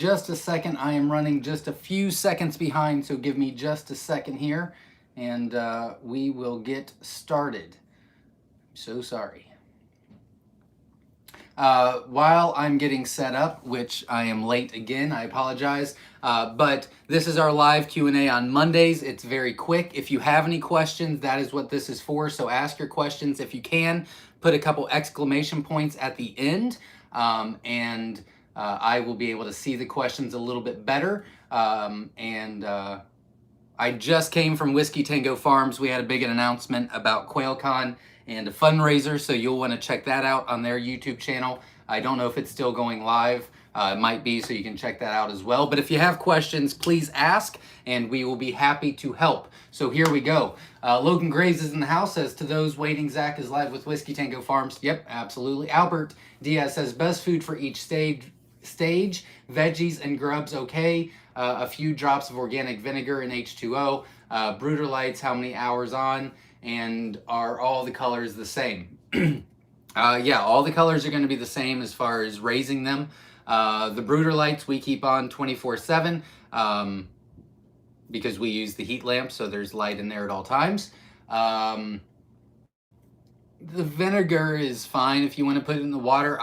just a second. I am running just a few seconds behind, so give me just a second here, and we will get started. I'm so sorry. While I'm getting set up, which I am late again, I apologize, but this is our live Q&A on Mondays. It's very quick. If you have any questions, that is what this is for, so ask your questions. If you can, put a couple exclamation points at the end, and I will be able to see the questions a little bit better. I just came from Whiskey Tango Farms. We had a big announcement about QuailCon and a fundraiser, so you'll want to check that out on their YouTube channel. I don't know if it's still going live. It might be, so you can check that out as well. But if you have questions, please ask, and we will be happy to help. So here we go. Logan Graves is in the house, says, to those waiting, Zach is live with Whiskey Tango Farms. Yep, absolutely. Albert Diaz says, best food for each stage, veggies and grubs, okay. A few drops of organic vinegar and H2O. Brooder lights, how many hours on? And are all the colors the same? Yeah, all the colors are going to be the same as far as raising them. The Brooder lights we keep on 24/7 because we use the heat lamp, so there's light in there at all times. The vinegar is fine if you want to put it in the water.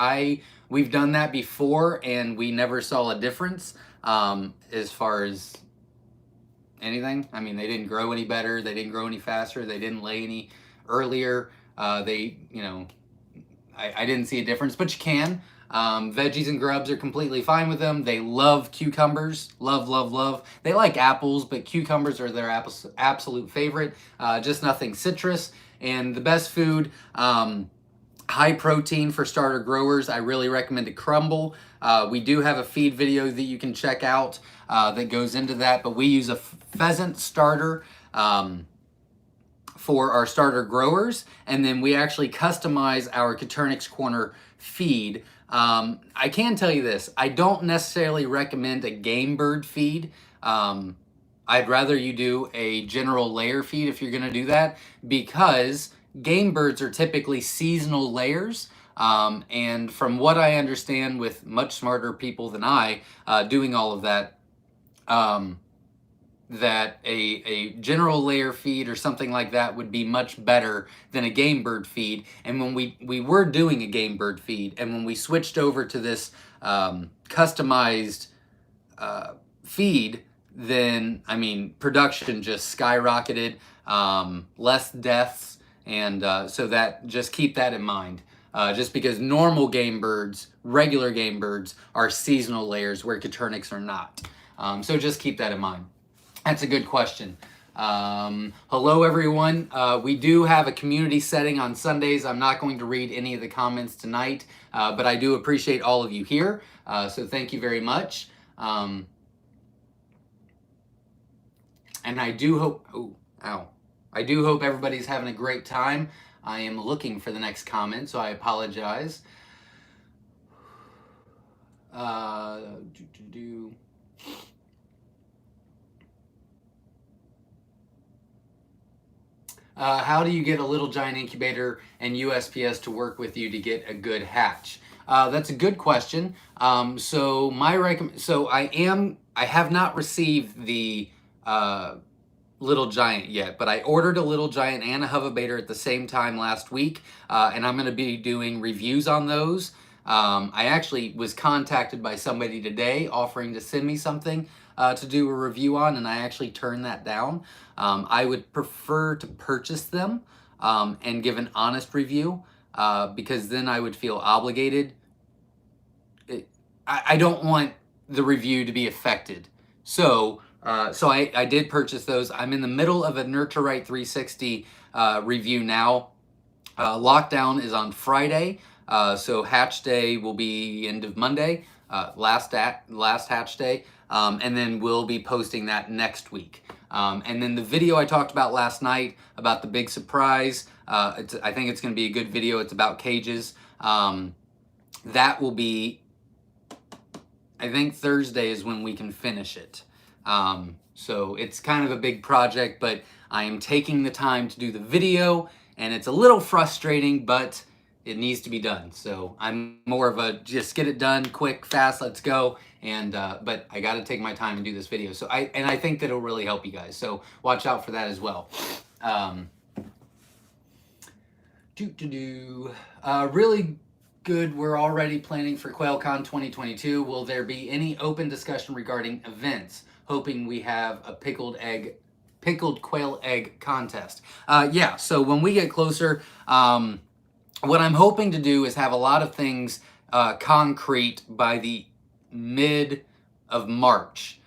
We've done that before, and we never saw a difference as far as anything. I mean, they didn't grow any better. They didn't grow any faster. They didn't lay any earlier. I didn't see a difference, but you can. Veggies and grubs are completely fine with them. They love cucumbers. Love, love, love. They like apples, but cucumbers are their absolute favorite. Just nothing citrus. And the best food, high protein for starter growers, I really recommend a crumble. We do have a feed video that you can check out that goes into that, but we use a pheasant starter for our starter growers, and then we actually customize our Caternix Corner feed. I can tell you this, I don't necessarily recommend a game bird feed. I'd rather you do a general layer feed if you're gonna do that, because game birds are typically seasonal layers. And from what I understand, with much smarter people than I doing all of that, that a general layer feed or something like that would be much better than a game bird feed. And when we were doing a game bird feed, and when we switched over to this customized feed, then, I mean, production just skyrocketed, less deaths, and so that, just keep that in mind. Just because normal game birds, regular game birds, are seasonal layers where Caternix are not. So just keep that in mind. That's a good question. Hello, everyone. We do have a community setting on Sundays. I'm not going to read any of the comments tonight, but I do appreciate all of you here. So thank you very much. And I do hope, I do hope everybody's having a great time. I am looking for the next comment, so I apologize. How do you get a Little Giant incubator and USPS to work with you to get a good hatch? That's a good question. So I have not received the Little Giant yet, but I ordered a Little Giant and a Hovabator at the same time last week, and I'm going to be doing reviews on those. I actually was contacted by somebody today offering to send me something to do a review on, and I actually turned that down. I would prefer to purchase them and give an honest review, because then I would feel obligated. I don't want the review to be affected. So I did purchase those. I'm in the middle of a Nurture Right 360 review now. Lockdown is on Friday, so hatch day will be end of Monday, last hatch day, and then we'll be posting that next week. And then the video I talked about last night about the big surprise, I think it's going to be a good video. It's about cages. That will be, I think Thursday is when we can finish it. So it's kind of a big project, but I am taking the time to do the video, and it's a little frustrating, but it needs to be done. So I'm more of a just get it done, quick, fast, let's go. And but I got to take my time and do this video. So I think that it'll really help you guys. So watch out for that as well. Really good. We're already planning for QuailCon 2022. Will there be any open discussion regarding events? Hoping we have a pickled quail egg contest. Yeah. So when we get closer, what I'm hoping to do is have a lot of things concrete by the mid of March.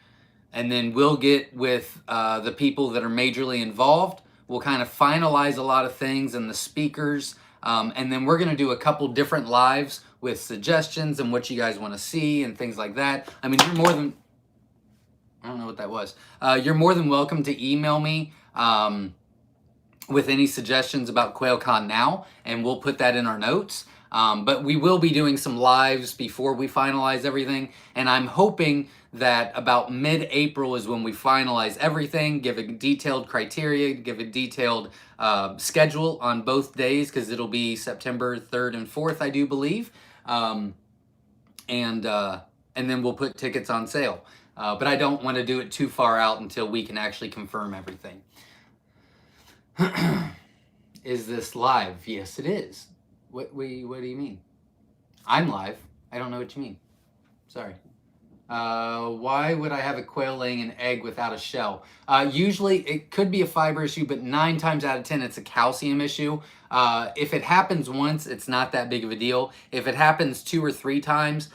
And then we'll get with the people that are majorly involved. We'll kind of finalize a lot of things and the speakers. And then we're going to do a couple different lives with suggestions and what you guys want to see and things like that. I mean, you're more than... I don't know what that was. You're more than welcome to email me with any suggestions about QuailCon now, and we'll put that in our notes. But we will be doing some lives before we finalize everything, and I'm hoping that about mid-April is when we finalize everything, give a detailed criteria, give a detailed schedule on both days, because it'll be September 3rd and 4th, I do believe. And then we'll put tickets on sale. But I don't want to do it too far out until we can actually confirm everything. Is this live? Yes, it is. What do you mean? I'm live. I don't know what you mean. Sorry. Why would I have a quail laying an egg without a shell? Usually it could be a fiber issue, but 9 times out of 10 it's a calcium issue. If it happens once, it's not that big of a deal. If it happens 2 or 3 times,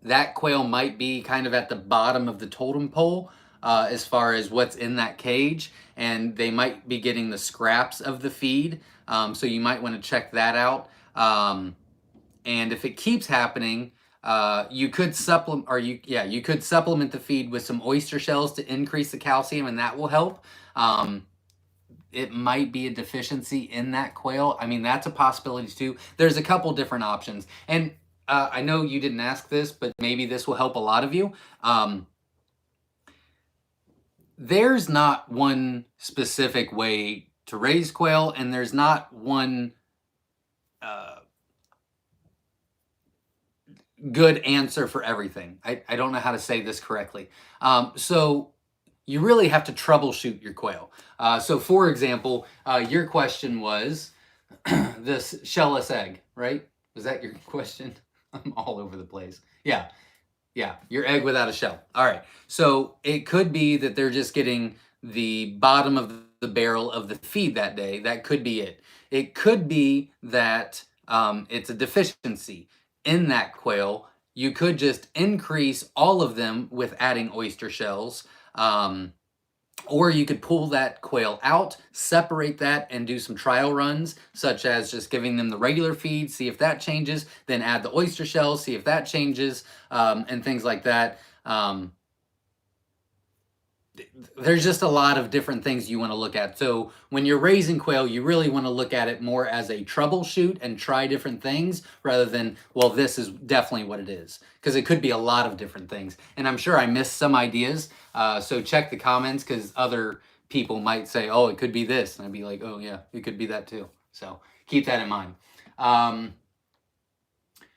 that quail might be kind of at the bottom of the totem pole as far as what's in that cage, and they might be getting the scraps of the feed. So you might want to check that out. And if it keeps happening, you could supplement, you could supplement the feed with some oyster shells to increase the calcium, and that will help. It might be a deficiency in that quail. I mean, that's a possibility too. There's a couple different options, and I know you didn't ask this, but maybe this will help a lot of you. There's not one specific way to raise quail, and there's not one good answer for everything. I don't know how to say this correctly. So you really have to troubleshoot your quail. So for example, your question was this shellless egg, right? Was that your question? I'm all over the place. Yeah, your egg without a shell. All right, so it could be that they're just getting the bottom of the barrel of the feed that day. That could be it. It could be that it's a deficiency in that quail. You could just increase all of them with adding oyster shells. Or you could pull that quail out, separate that, and do some trial runs, such as just giving them the regular feed, see if that changes, then add the oyster shells, see if that changes, and things like that. There's just a lot of different things you want to look at. So when you're raising quail, you really want to look at it more as a troubleshoot and try different things rather than, well, this is definitely what it is. Because it could be a lot of different things. And I'm sure I missed some ideas. So check the comments, because other people might say, oh, it could be this. And I'd be like, oh, yeah, it could be that too. So keep that in mind.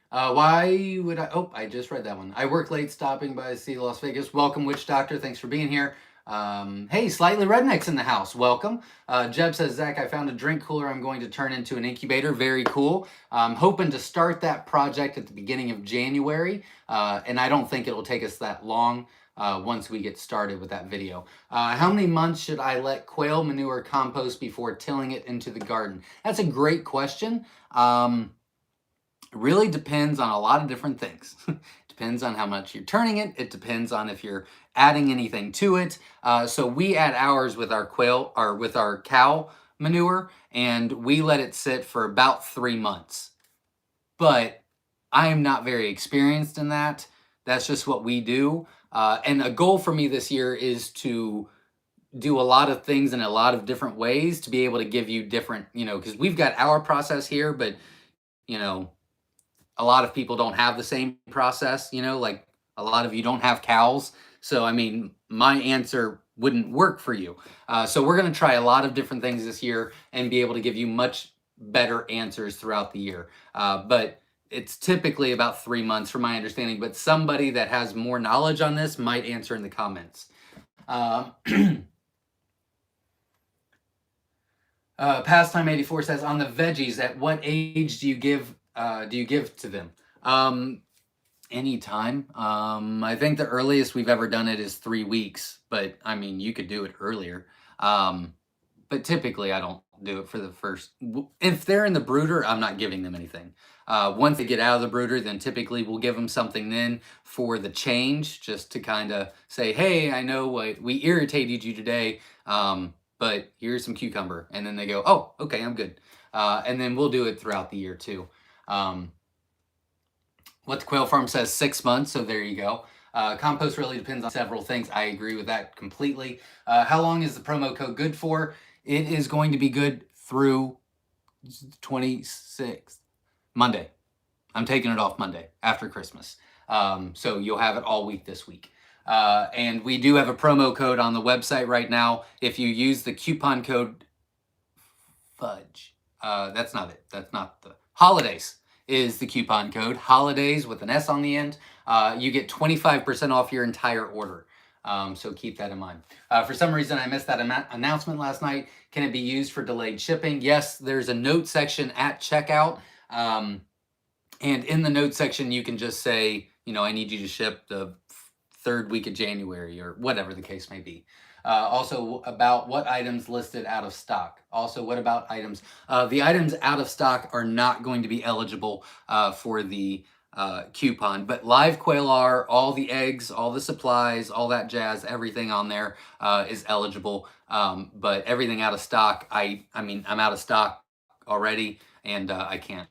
Why would I... Oh, I just read that one. I work late stopping by to see Las Vegas. Welcome, Witch Doctor. Thanks for being here. Hey, Slightly Redneck's in the house. Welcome. Jeb says, Zach, I found a drink cooler I'm going to turn into an incubator. Very cool. I'm hoping to start that project at the beginning of January. And I don't think it'll take us that long once we get started with that video. How many months should I let quail manure compost before tilling it into the garden? That's a great question. It really depends on a lot of different things. It depends on how much you're turning it. It depends on if you're adding anything to it. So we add ours with our quail, or with our cow manure, and we let it sit for about 3 months. But I am not very experienced in that. That's just what we do. And a goal for me this year is to do a lot of things in a lot of different ways to be able to give you different, because we've got our process here, but, a lot of people don't have the same process, like a lot of you don't have cows. So, I mean, my answer wouldn't work for you. So we're going to try a lot of different things this year and be able to give you much better answers throughout the year. But it's typically about 3 months from my understanding, but somebody that has more knowledge on this might answer in the comments. Pastime 84 says, on the veggies, at what age do you give to them? Anytime. I think the earliest we've ever done it is 3 weeks, but I mean, you could do it earlier. But typically I don't do it for the first, if they're in the brooder, I'm not giving them anything. Once they get out of the brooder, then typically we'll give them something then for the change, just to kind of say, hey, I know we irritated you today, but here's some cucumber. And then they go, oh, okay, I'm good. And then we'll do it throughout the year too. What the Quail Farm says, 6 months, so there you go. Compost really depends on several things. I agree with that completely. How long is the promo code good for? It is going to be good through 26th, Monday. I'm taking it off Monday after Christmas. So you'll have it all week this week. And we do have a promo code on the website right now. If you use the coupon code FUDGE, that's not it. That's not the holidays is the coupon code, holidays with an S on the end. You get 25% off your entire order. So keep that in mind. For some reason, I missed that announcement last night. Can it be used for delayed shipping? Yes, there's a note section at checkout. And in the note section, you can just say, I need you to ship the 3rd week of January or whatever the case may be. Also about what items listed out of stock. Also, what about items? The items out of stock are not going to be eligible for the coupon, but live quail are, all the eggs, all the supplies, all that jazz, everything on there is eligible. But everything out of stock, I'm out of stock already, and I can't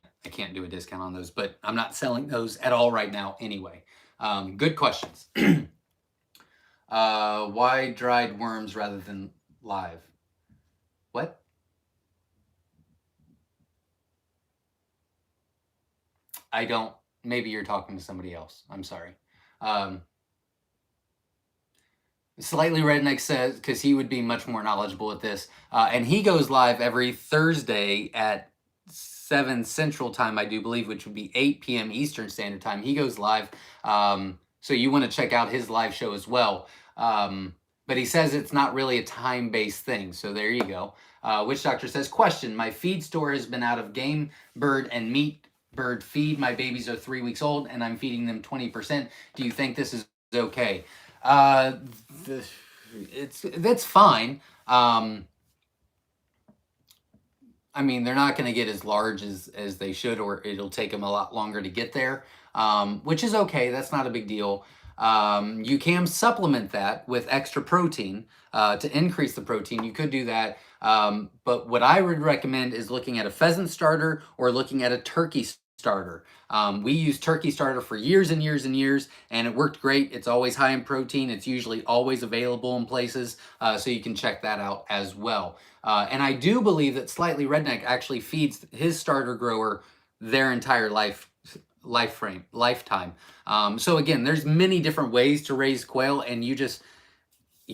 do a discount on those, but I'm not selling those at all right now anyway. Good questions. Why dried worms rather than live? What? I don't, maybe you're talking to somebody else. I'm sorry. Slightly Redneck says, because he would be much more knowledgeable at this, and he goes live every Thursday at 7 Central Time, I do believe, which would be 8 p.m. Eastern Standard Time. He goes live, so you want to check out his live show as well. But he says it's not really a time-based thing, so there you go. Witch Doctor says, question, my feed store has been out of game, bird, and meat bird feed. My babies are 3 weeks old, and I'm feeding them 20%. Do you think this is okay? That's fine. They're not going to get as large as they should, or it'll take them a lot longer to get there, which is okay. That's not a big deal. You can supplement that with extra protein to increase the protein. You could do that. But what I would recommend is looking at a pheasant starter or looking at a turkey starter. We used turkey starter for years and years and years, and it worked great. It's always high in protein. It's usually always available in places, so you can check that out as well. And I do believe that Slightly Redneck actually feeds his starter grower their entire lifetime. So again, there's many different ways to raise quail, and you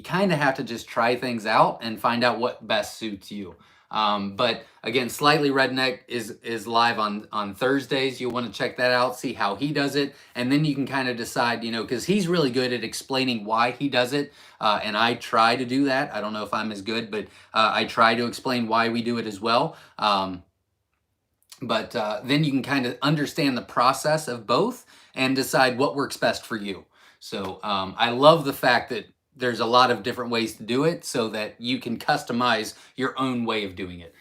kind of have to just try things out and find out what best suits you. But again, Slightly Redneck is live on Thursdays. You'll want to check that out, see how he does it, and then you can kind of decide, because he's really good at explaining why he does it, and I try to do that. I don't know if I'm as good, but I try to explain why we do it as well. But then you can kind of understand the process of both and decide what works best for you. So I love the fact that there's a lot of different ways to do it so that you can customize your own way of doing it.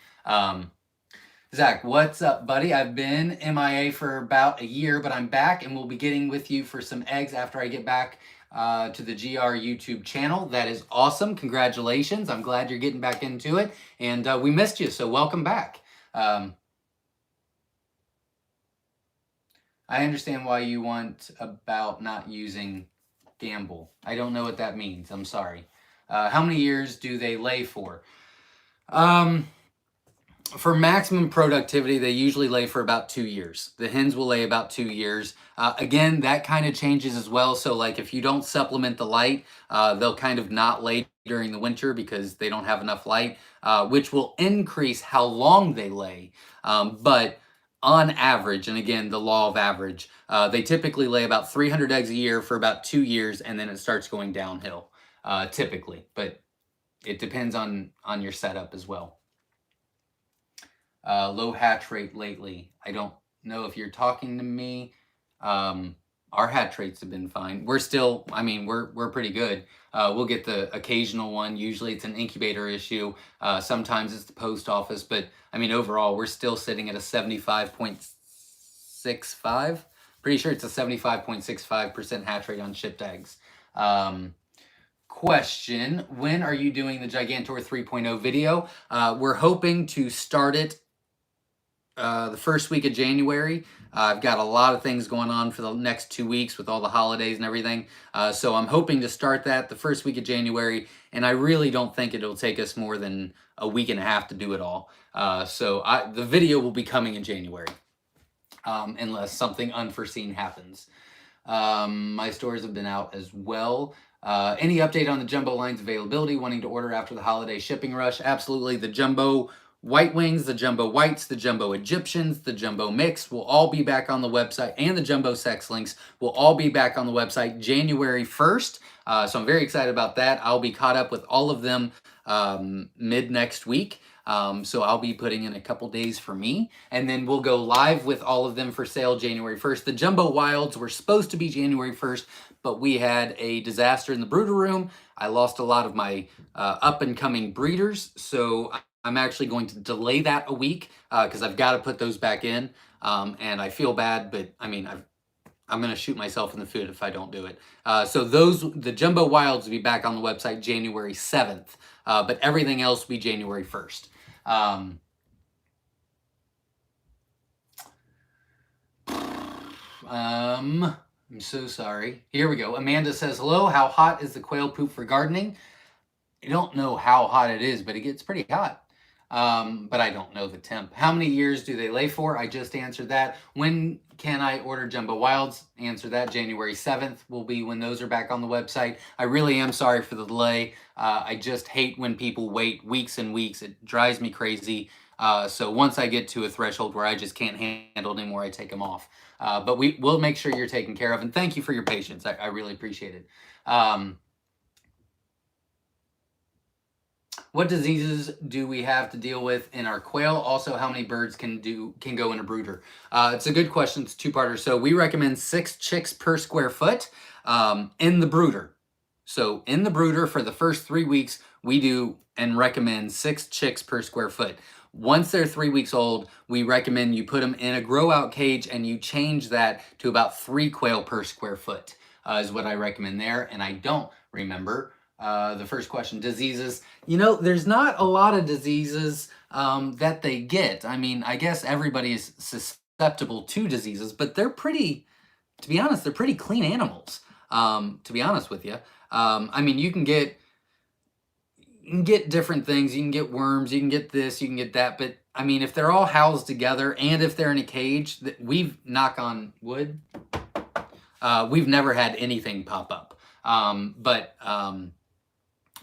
Zach, what's up, buddy? I've been MIA for about a year, but I'm back and we'll be getting with you for some eggs after I get back to the GR YouTube channel. That is awesome. Congratulations. I'm glad you're getting back into it. And we missed you, so welcome back. I understand why you want about not using gamble. I don't know what that means. I'm sorry. How many years do they lay for? For maximum productivity, they usually lay for about 2 years. The hens will lay about 2 years. Again, that kind of changes as well. So, like if you don't supplement the light, they'll kind of not lay during the winter because they don't have enough light, which will increase how long they lay. But on average, and again, the law of average, they typically lay about 300 eggs a year for about 2 years, and then it starts going downhill, typically. But it depends on your setup as well. Low hatch rate lately. I don't know if you're talking to me. Our hatch rates have been fine. We're still, I mean, we're pretty good. We'll get the occasional one. Usually it's an incubator issue. Sometimes it's the post office, but I mean, overall, we're still sitting at a 75.65. Pretty sure it's a 75.65% hatch rate on shipped eggs. Question, when are you doing the Gigantor 3.0 video? We're hoping to start it the first week of January. I've got a lot of things going on for the next 2 weeks with all the holidays and everything. So I'm hoping to start that the first week of January, and I really don't think it'll take us more than a week and a half to do it all. So the video will be coming in January, unless something unforeseen happens. My stores have been out as well. Any update on the jumbo line's availability? Wanting to order after the holiday shipping rush? Absolutely. The jumbo white wings, the jumbo whites, the jumbo Egyptians, the jumbo mix will all be back on the website, and the jumbo sex links will all be back on the website January 1st. So I'm very excited about that. I'll be caught up with all of them mid next week. So I'll be putting in a couple days for me, and then we'll go live with all of them for sale January 1st. The jumbo wilds were supposed to be January 1st, but we had a disaster in the brooder room. I lost a lot of my up and coming breeders, so I'm actually going to delay that a week because I've got to put those back in, and I feel bad, but I mean, I'm going to shoot myself in the foot if I don't do it. So the jumbo wilds will be back on the website January 7th, but everything else will be January 1st. I'm so sorry. Here we go. Amanda says, hello, how hot is the quail poop for gardening? I don't know how hot it is, but it gets pretty hot. But I don't know the temp. How many years do they lay for? I just answered that. When can I order jumbo wilds? Answer that. January 7th will be when those are back on the website. I really am sorry for the delay. I just hate when people wait weeks and weeks. It drives me crazy. So once I get to a threshold where I just can't handle it anymore, I take them off. But we'll make sure you're taken care of. And thank you for your patience. I really appreciate it. What diseases do we have to deal with in our quail? Also, how many birds can go in a brooder? It's a good question. It's a two-parter. So we recommend 6 chicks per square foot in the brooder. So in the brooder for the first 3 weeks, we do and recommend 6 chicks per square foot. Once they're 3 weeks old, we recommend you put them in a grow out cage and you change that to about 3 quail per square foot is what I recommend there. And I don't remember the first question, diseases. You know, there's not a lot of diseases that they get. I mean, I guess everybody is susceptible to diseases, but they're pretty, to be honest, they're pretty clean animals, to be honest with you. I mean, you can get different things. You can get worms, you can get this, you can get that. But I mean, if they're all housed together and if they're in a cage, we've, knock on wood, we've never had anything pop up.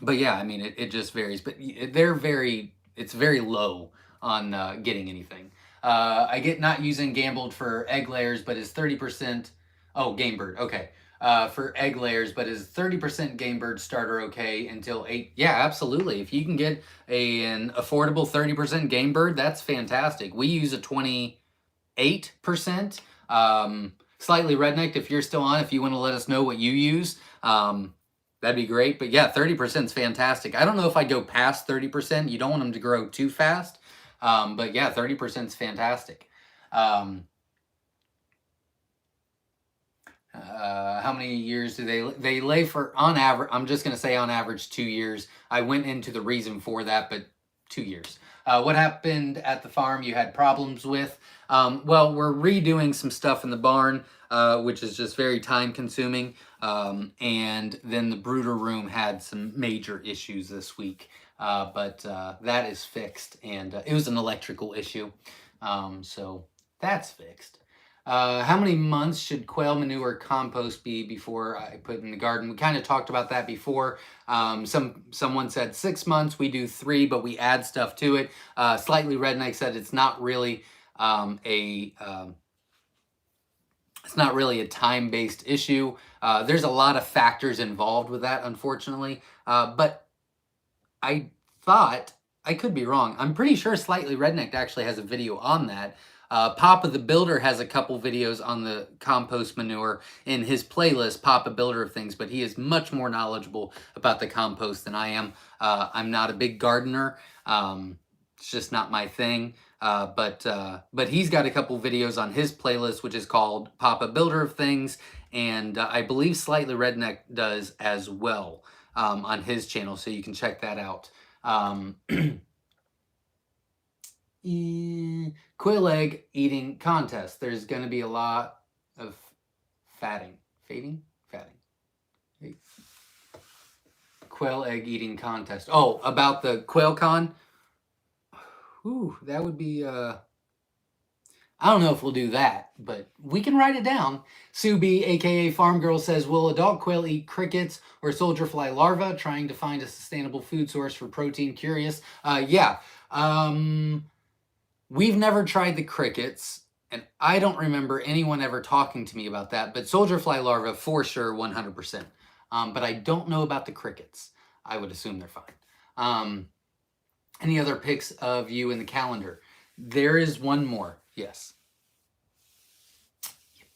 But yeah, I mean, it just varies. But it's very low on getting anything. I get not using gambled for egg layers, but is 30%, oh, game bird, okay. For egg layers, but is 30% game bird starter okay until 8? Yeah, absolutely. If you can get an affordable 30% game bird, that's fantastic. We use a 28%. Slightly rednecked, if you're still on, if you want to let us know what you use, that'd be great. But yeah, 30% is fantastic. I don't know if I'd go past 30%. You don't want them to grow too fast. But yeah, 30% is fantastic. How many years do they lay for? On average, I'm just going to say on average 2 years. I went into the reason for that, but 2 years. What happened at the farm you had problems with? Well, we're redoing some stuff in the barn, which is just very time consuming. And then the brooder room had some major issues this week. but that is fixed, and it was an electrical issue. So that's fixed. How many months should quail manure compost be before I put in the garden? We kind of talked about that before. Someone said 6 months. We do 3, but we add stuff to it. Slightly Redneck said it's not really it's not really a time-based issue. There's a lot of factors involved with that, unfortunately. But I thought, I could be wrong, I'm pretty sure Slightly Redneck actually has a video on that. Papa the Builder has a couple videos on the compost manure in his playlist, Papa Builder of Things, but he is much more knowledgeable about the compost than I am. I'm not a big gardener. It's just not my thing. But he's got a couple videos on his playlist, which is called Papa Builder of Things, and I believe Slightly Redneck does as well on his channel, so you can check that out. Quail egg eating contest. There's going to be a lot of fatting. Quail egg eating contest. Oh, about the Quail Con? Ooh, that would be, I don't know if we'll do that, but we can write it down. Sue B, aka Farm Girl, says, will adult quail eat crickets or soldier fly larvae? Trying to find a sustainable food source for protein. Curious. Yeah. We've never tried the crickets, and I don't remember anyone ever talking to me about that, but soldier fly larvae for sure, 100%. But I don't know about the crickets. I would assume they're fine. Any other pics of you in the calendar? There is one more, yes. Yep.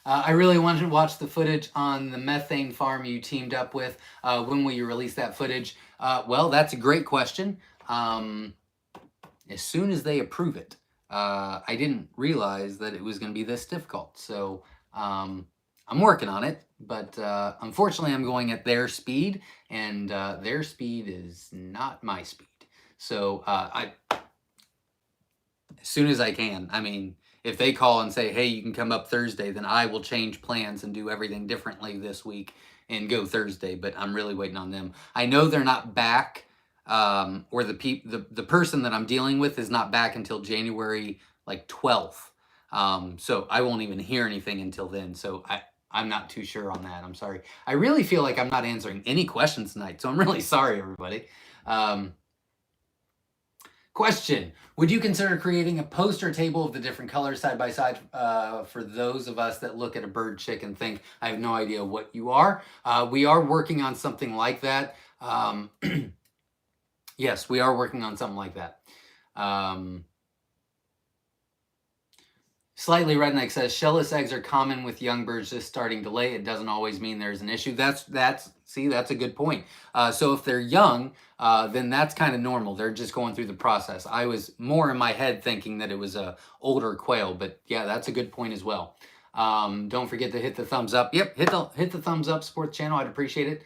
I really wanted to watch the footage on the methane farm you teamed up with. When will you release that footage? Well, that's a great question. As soon as they approve it. I didn't realize that it was going to be this difficult. So I'm working on it, but unfortunately I'm going at their speed, and their speed is not my speed. So as soon as I can. I mean, if they call and say, hey, you can come up Thursday, then I will change plans and do everything differently this week and go Thursday, but I'm really waiting on them. I know they're not back. Or the person that I'm dealing with is not back until January like 12th. So I won't even hear anything until then. So I'm not too sure on that. I'm sorry. I really feel like I'm not answering any questions tonight. So I'm really sorry, everybody. Question. Would you consider creating a poster table of the different colors side by side for those of us that look at a bird, chick, and think, I have no idea what you are? We are working on something like that. Yes, we are working on something like that. Slightly Redneck says, shellless eggs are common with young birds just starting to lay. It doesn't always mean there's an issue. That's a good point. So if they're young, then that's kind of normal. They're just going through the process. I was more in my head thinking that it was a older quail, but yeah, that's a good point as well. Don't forget to hit the thumbs up. Yep, hit the thumbs up, support the channel. I'd appreciate it.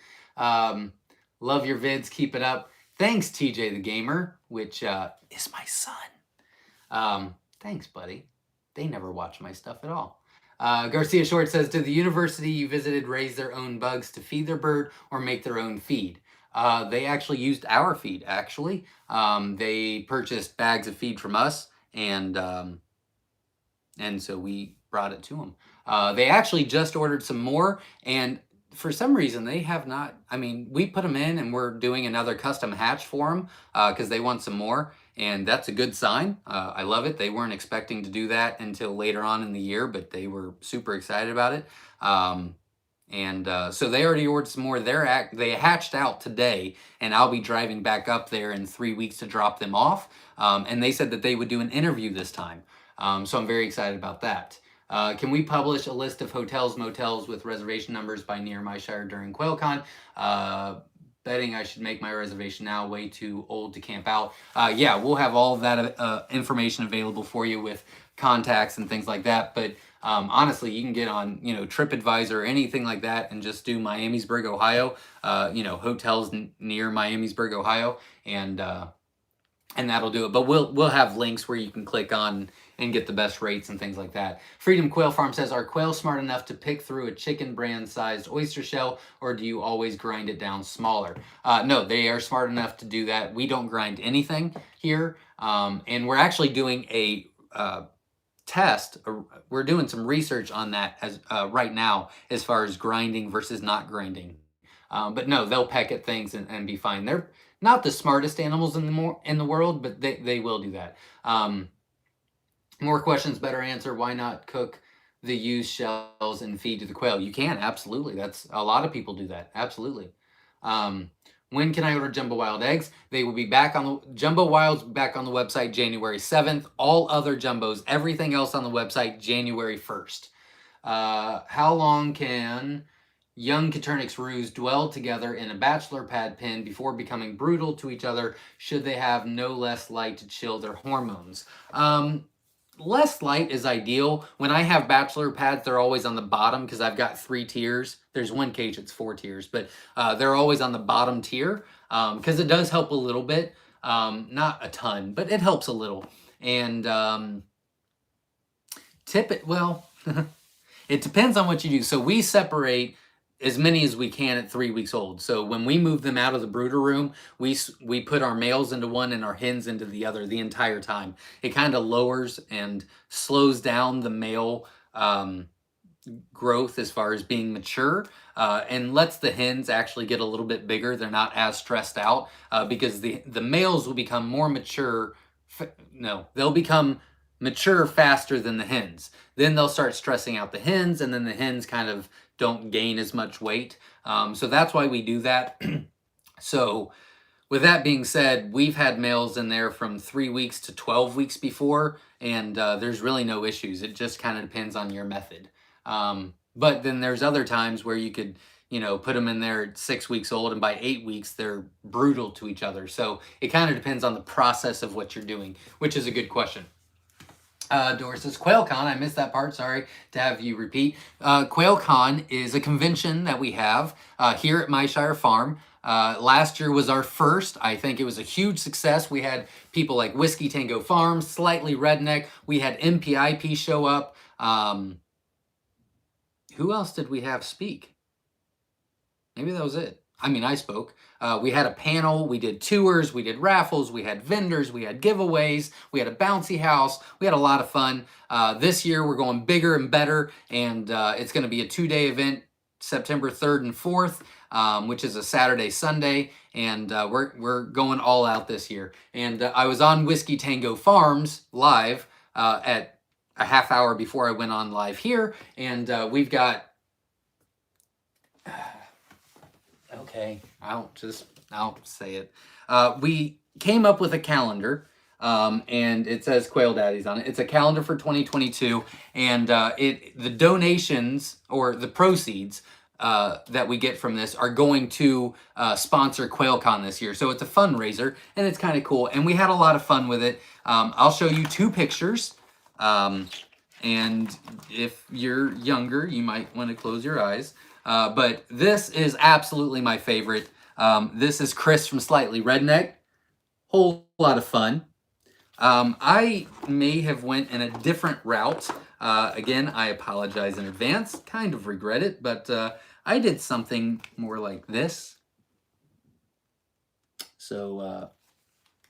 Love your vids. Keep it up. Thanks, TJ the Gamer, which is my son. Thanks, buddy. They never watch my stuff at all. Garcia Short says, did the university you visited raise their own bugs to feed their bird or make their own feed? They actually used our feed, actually. They purchased bags of feed from us, and so we brought it to them. They actually just ordered some more, and for some reason, they have not. I mean, we put them in and we're doing another custom hatch for them because they want some more. And that's a good sign. I love it. They weren't expecting to do that until later on in the year, but they were super excited about it. So they already ordered some more. They hatched out today, and I'll be driving back up there in 3 weeks to drop them off. And they said that they would do an interview this time. So I'm very excited about that. Can we publish a list of hotels, motels with reservation numbers by near Myshire during QuailCon? Betting I should make my reservation now, way too old to camp out. Yeah, we'll have all of that information available for you with contacts and things like that. But honestly, you can get on, TripAdvisor or anything like that and just do Miamisburg, Ohio, hotels near Miamisburg, Ohio, and that'll do it. But we'll have links where you can click on and get the best rates and things like that. Freedom Quail Farm says, are quail smart enough to pick through a chicken brand sized oyster shell, or do you always grind it down smaller? No, they are smart enough to do that. We don't grind anything here. And we're actually doing a test. We're doing some research on that as right now, as far as grinding versus not grinding. But no, they'll peck at things and be fine. They're not the smartest animals in the world, but they will do that. More questions, better answer. Why not cook the used shells and feed to the quail? You can, absolutely. That's a lot of people do that. Absolutely. When can I order Jumbo Wild eggs? They will be back on the Jumbo Wild's back on the website January 7th. All other jumbos, everything else on the website January 1st. How long can young Caternix roos dwell together in a bachelor pad pen before becoming brutal to each other? Should they have no less light to chill their hormones? Less light is ideal. When I have bachelor pads, they're always on the bottom because I've got 3 tiers. There's one cage, it's 4 tiers, but they're always on the bottom tier because it does help a little bit. Not a ton, but it helps a little. And well, it depends on what you do. So we separate as many as we can at 3 weeks old. So when we move them out of the brooder room, we put our males into one and our hens into the other the entire time. It kind of lowers and slows down the male growth as far as being mature, and lets the hens actually get a little bit bigger. They're not as stressed out because the males will become more mature. They'll become mature faster than the hens. Then they'll start stressing out the hens, and then the hens kind of don't gain as much weight. So that's why we do that. So with that being said, we've had males in there from 3 weeks to 12 weeks before, and there's really no issues. It just kind of depends on your method. But then there's other times where you could, put them in there at 6 weeks old, and by 8 weeks, they're brutal to each other. So it kind of depends on the process of what you're doing, which is a good question. Doris says, QuailCon, I missed that part, sorry to have you repeat. QuailCon is a convention that we have here at Myshire Farm. Last year was our first. I think it was a huge success. We had people like Whiskey Tango Farms, Slightly Redneck. We had Npip show up. Who else did we have speak? Maybe that was it. I mean, I spoke. We had a panel, we did tours, we did raffles, we had vendors, we had giveaways, we had a bouncy house. We had a lot of fun. This year we're going bigger and better, and it's going to be a 2-day event, September 3rd and 4th, which is a Saturday, Sunday, and we're going all out this year. And I was on Whiskey Tango Farms live at a half hour before I went on live here, and we've got... Okay, I'll say it. We came up with a calendar, and it says Quail Daddies on it. It's a calendar for 2022, and the donations or the proceeds that we get from this are going to sponsor QuailCon this year. So it's a fundraiser, and it's kind of cool, and we had a lot of fun with it. I'll show you 2 pictures, and if you're younger, you might want to close your eyes. But this is absolutely my favorite. This is Chris from Slightly Redneck. Whole lot of fun. I may have went in a different route. Again, I apologize in advance. Kind of regret it, but I did something more like this. So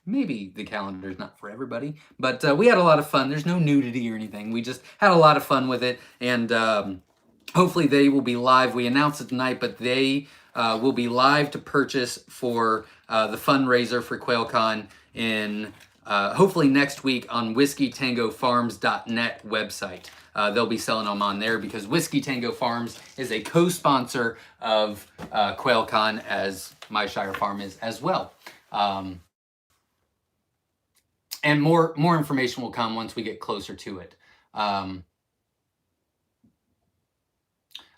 maybe the calendar is not for everybody, but we had a lot of fun. There's no nudity or anything. We just had a lot of fun with it, and hopefully they will be live. We announced it tonight, but they will be live to purchase for the fundraiser for QuailCon in hopefully next week on whiskeytangofarms.net website. They'll be selling them on there because Whiskey Tango Farms is a co-sponsor of QuailCon, as Myshire Farm is as well. And more information will come once we get closer to it.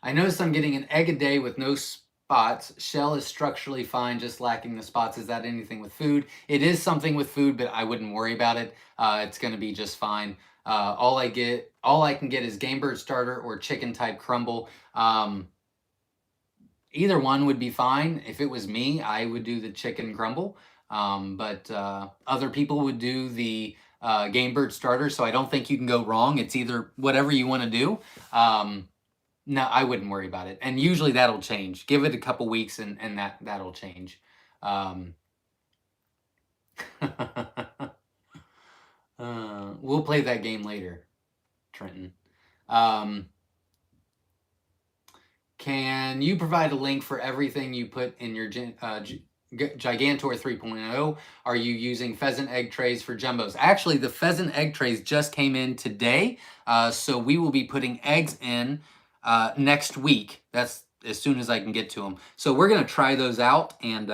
I noticed I'm getting an egg a day with no spots. Shell is structurally fine, just lacking the spots. Is that anything with food? It is something with food, but I wouldn't worry about it. It's going to be just fine. All I can get is game bird starter or chicken type crumble. Either one would be fine. If it was me, I would do the chicken crumble. But other people would do the game bird starter, so I don't think you can go wrong. It's either whatever you want to do. No, I wouldn't worry about it. And usually that'll change. Give it a couple weeks and that'll change. We'll play that game later, Trenton. Can you provide a link for everything you put in your Gigantor 3.0? Are you using pheasant egg trays for jumbos? Actually, the pheasant egg trays just came in today, so we will be putting eggs in next week. That's as soon as I can get to them. So we're going to try those out, and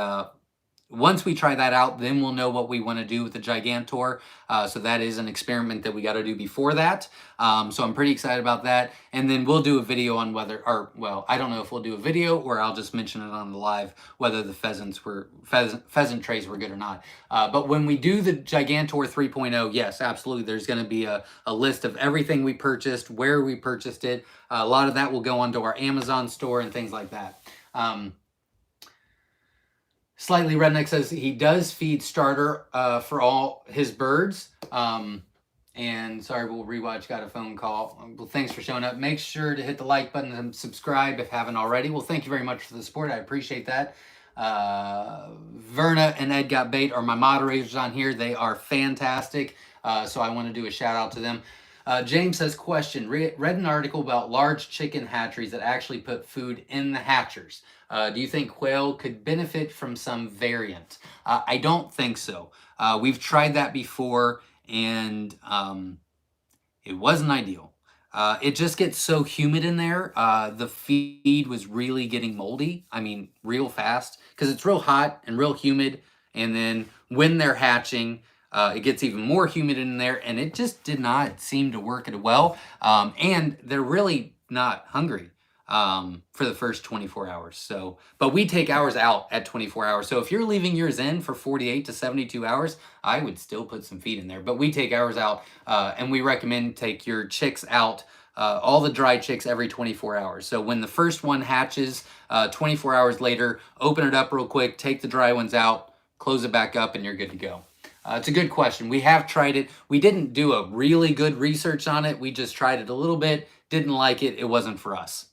once we try that out, then we'll know what we want to do with the Gigantor. So that is an experiment that we got to do before that. So I'm pretty excited about that. And then we'll do a video on whether, or well, I don't know if we'll do a video or I'll just mention it on the live, whether the pheasant trays were good or not. But when we do the Gigantor 3.0, yes, absolutely. There's going to be a list of everything we purchased, where we purchased it. A lot of that will go onto our Amazon store and things like that. Slightly Redneck says he does feed starter for all his birds. And sorry, we'll rewatch. Got a phone call. Well, thanks for showing up. Make sure to hit the like button and subscribe if you haven't already. Well, thank you very much for the support. I appreciate that. Verna and Ed Got Bait are my moderators on here. They are fantastic. So I want to do a shout out to them. James says, question, read an article about large chicken hatcheries that actually put food in the hatchers. Do you think quail could benefit from some variant? I don't think so. We've tried that before, and it wasn't ideal. It just gets so humid in there. The feed was really getting moldy. I mean, real fast, because it's real hot and real humid. And then when they're hatching, it gets even more humid in there, and it just did not seem to work it well. And they're really not hungry for the first 24 hours. So, but we take ours out at 24 hours. So if you're leaving yours in for 48 to 72 hours, I would still put some feed in there. But we take ours out, and we recommend take your chicks out, all the dry chicks every 24 hours. So when the first one hatches, 24 hours later, open it up real quick, take the dry ones out, close it back up, and you're good to go. It's a good question. We have tried it. We didn't do a really good research on it. We just tried it a little bit, didn't like it. It wasn't for us.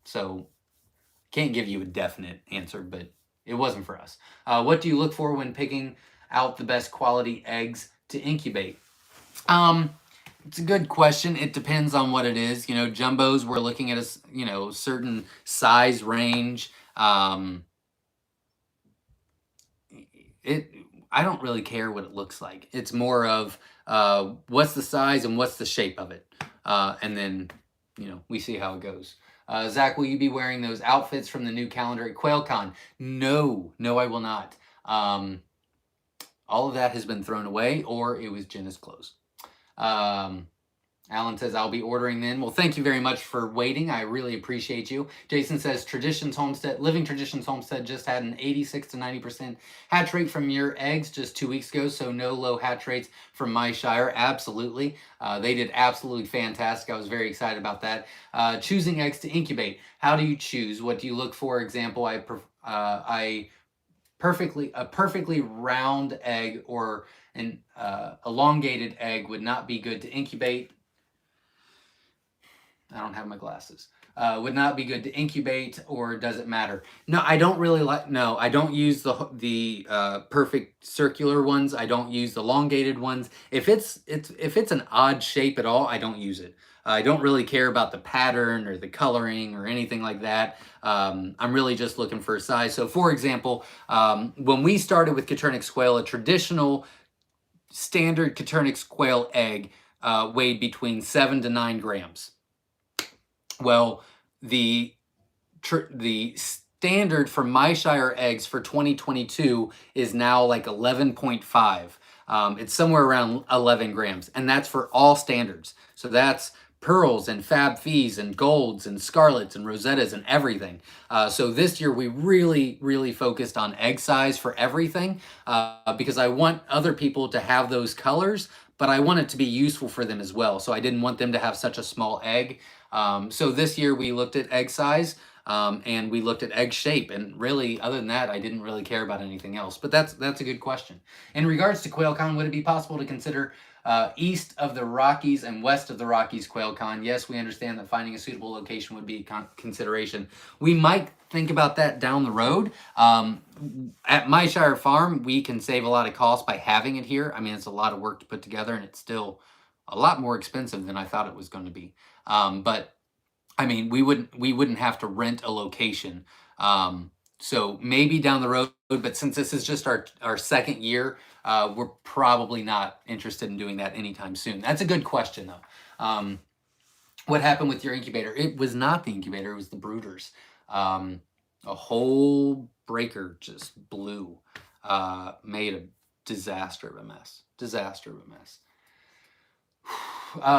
So can't give you a definite answer, but it wasn't for us. What do you look for when picking out the best quality eggs to incubate? It's a good question. It depends on what it is. You know, jumbos, we're looking at a certain size range. I don't really care what it looks like. It's more of what's the size and what's the shape of it. And then, we see how it goes. Zach, will you be wearing those outfits from the new calendar at QuailCon? No, I will not. All of that has been thrown away, or it was Jenna's clothes. Alan says, I'll be ordering then. Well, thank you very much for waiting. I really appreciate you. Jason says, Living Traditions Homestead just had an 86 to 90% hatch rate from your eggs just 2 weeks ago, so no low hatch rates from Myshire. Absolutely. They did absolutely fantastic. I was very excited about that. Choosing eggs to incubate. How do you choose? What do you look for? Example, a perfectly round egg or an elongated egg would not be good to incubate. I don't have my glasses. Would not be good to incubate, or does it matter? No, I don't really like. No, I don't use the perfect circular ones. I don't use the elongated ones. If it's an odd shape at all, I don't use it. I don't really care about the pattern or the coloring or anything like that. I'm really just looking for a size. So, for example, when we started with Coturnix quail, a traditional standard Coturnix quail egg weighed between 7 to 9 grams. Well, the standard for Myshire eggs for 2022 is now like 11.5. It's somewhere around 11 grams, and that's for all standards. So that's pearls and fab fees and golds and scarlets and rosettas and everything. So this year we really focused on egg size for everything because I want other people to have those colors, but I want it to be useful for them as well. So I didn't want them to have such a small egg. So this year we looked at egg size. and we looked at egg shape. And really, other than that, I didn't really care about anything else. But that's a good question. In regards to QuailCon, would it be possible to consider east of the Rockies and west of the Rockies QuailCon? Yes, we understand that finding a suitable location would be a consideration. We might think about that down the road. At Myshire Farm, we can save a lot of cost by having it here. I mean, it's a lot of work to put together, and it's still a lot more expensive than I thought it was going to be. But I mean, we wouldn't have to rent a location. So maybe down the road, but since this is just our second year, we're probably not interested in doing that anytime soon. That's a good question, though. What happened with your incubator? It was not the incubator, it was the brooders. A whole breaker just blew, made a disaster of a mess.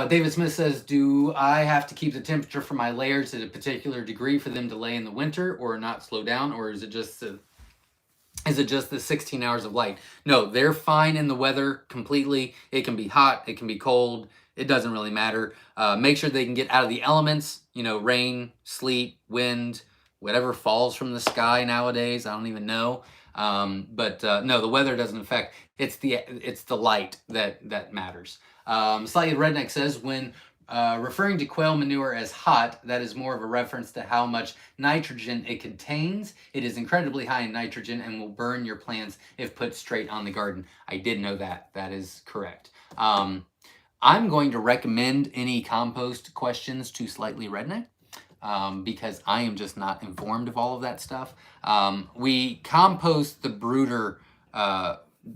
David Smith says, do I have to keep the temperature for my layers at a particular degree for them to lay in the winter or not slow down, or is it just the 16 hours of light? No, they're fine in the weather completely. It can be hot, it can be cold, it doesn't really matter. Make sure they can get out of the elements, rain, sleet, wind, whatever falls from the sky nowadays. I don't even know. But no, the weather doesn't affect. It's the light that matters. Slightly Redneck says, when referring to quail manure as hot, that is more of a reference to how much nitrogen it contains. It is incredibly high in nitrogen and will burn your plants if put straight on the garden. I did know that. That is correct. I'm going to recommend any compost questions to Slightly Redneck. Because I am just not informed of all of that stuff. We compost the brooder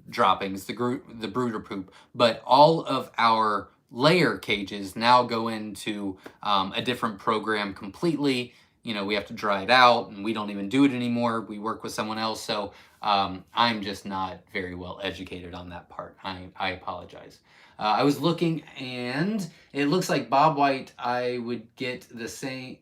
droppings, the brooder poop, but all of our layer cages now go into a different program completely. We have to dry it out, and we don't even do it anymore. We work with someone else, so I'm just not very well educated on that part. I apologize. I was looking, and it looks like Bob White, I would get the same...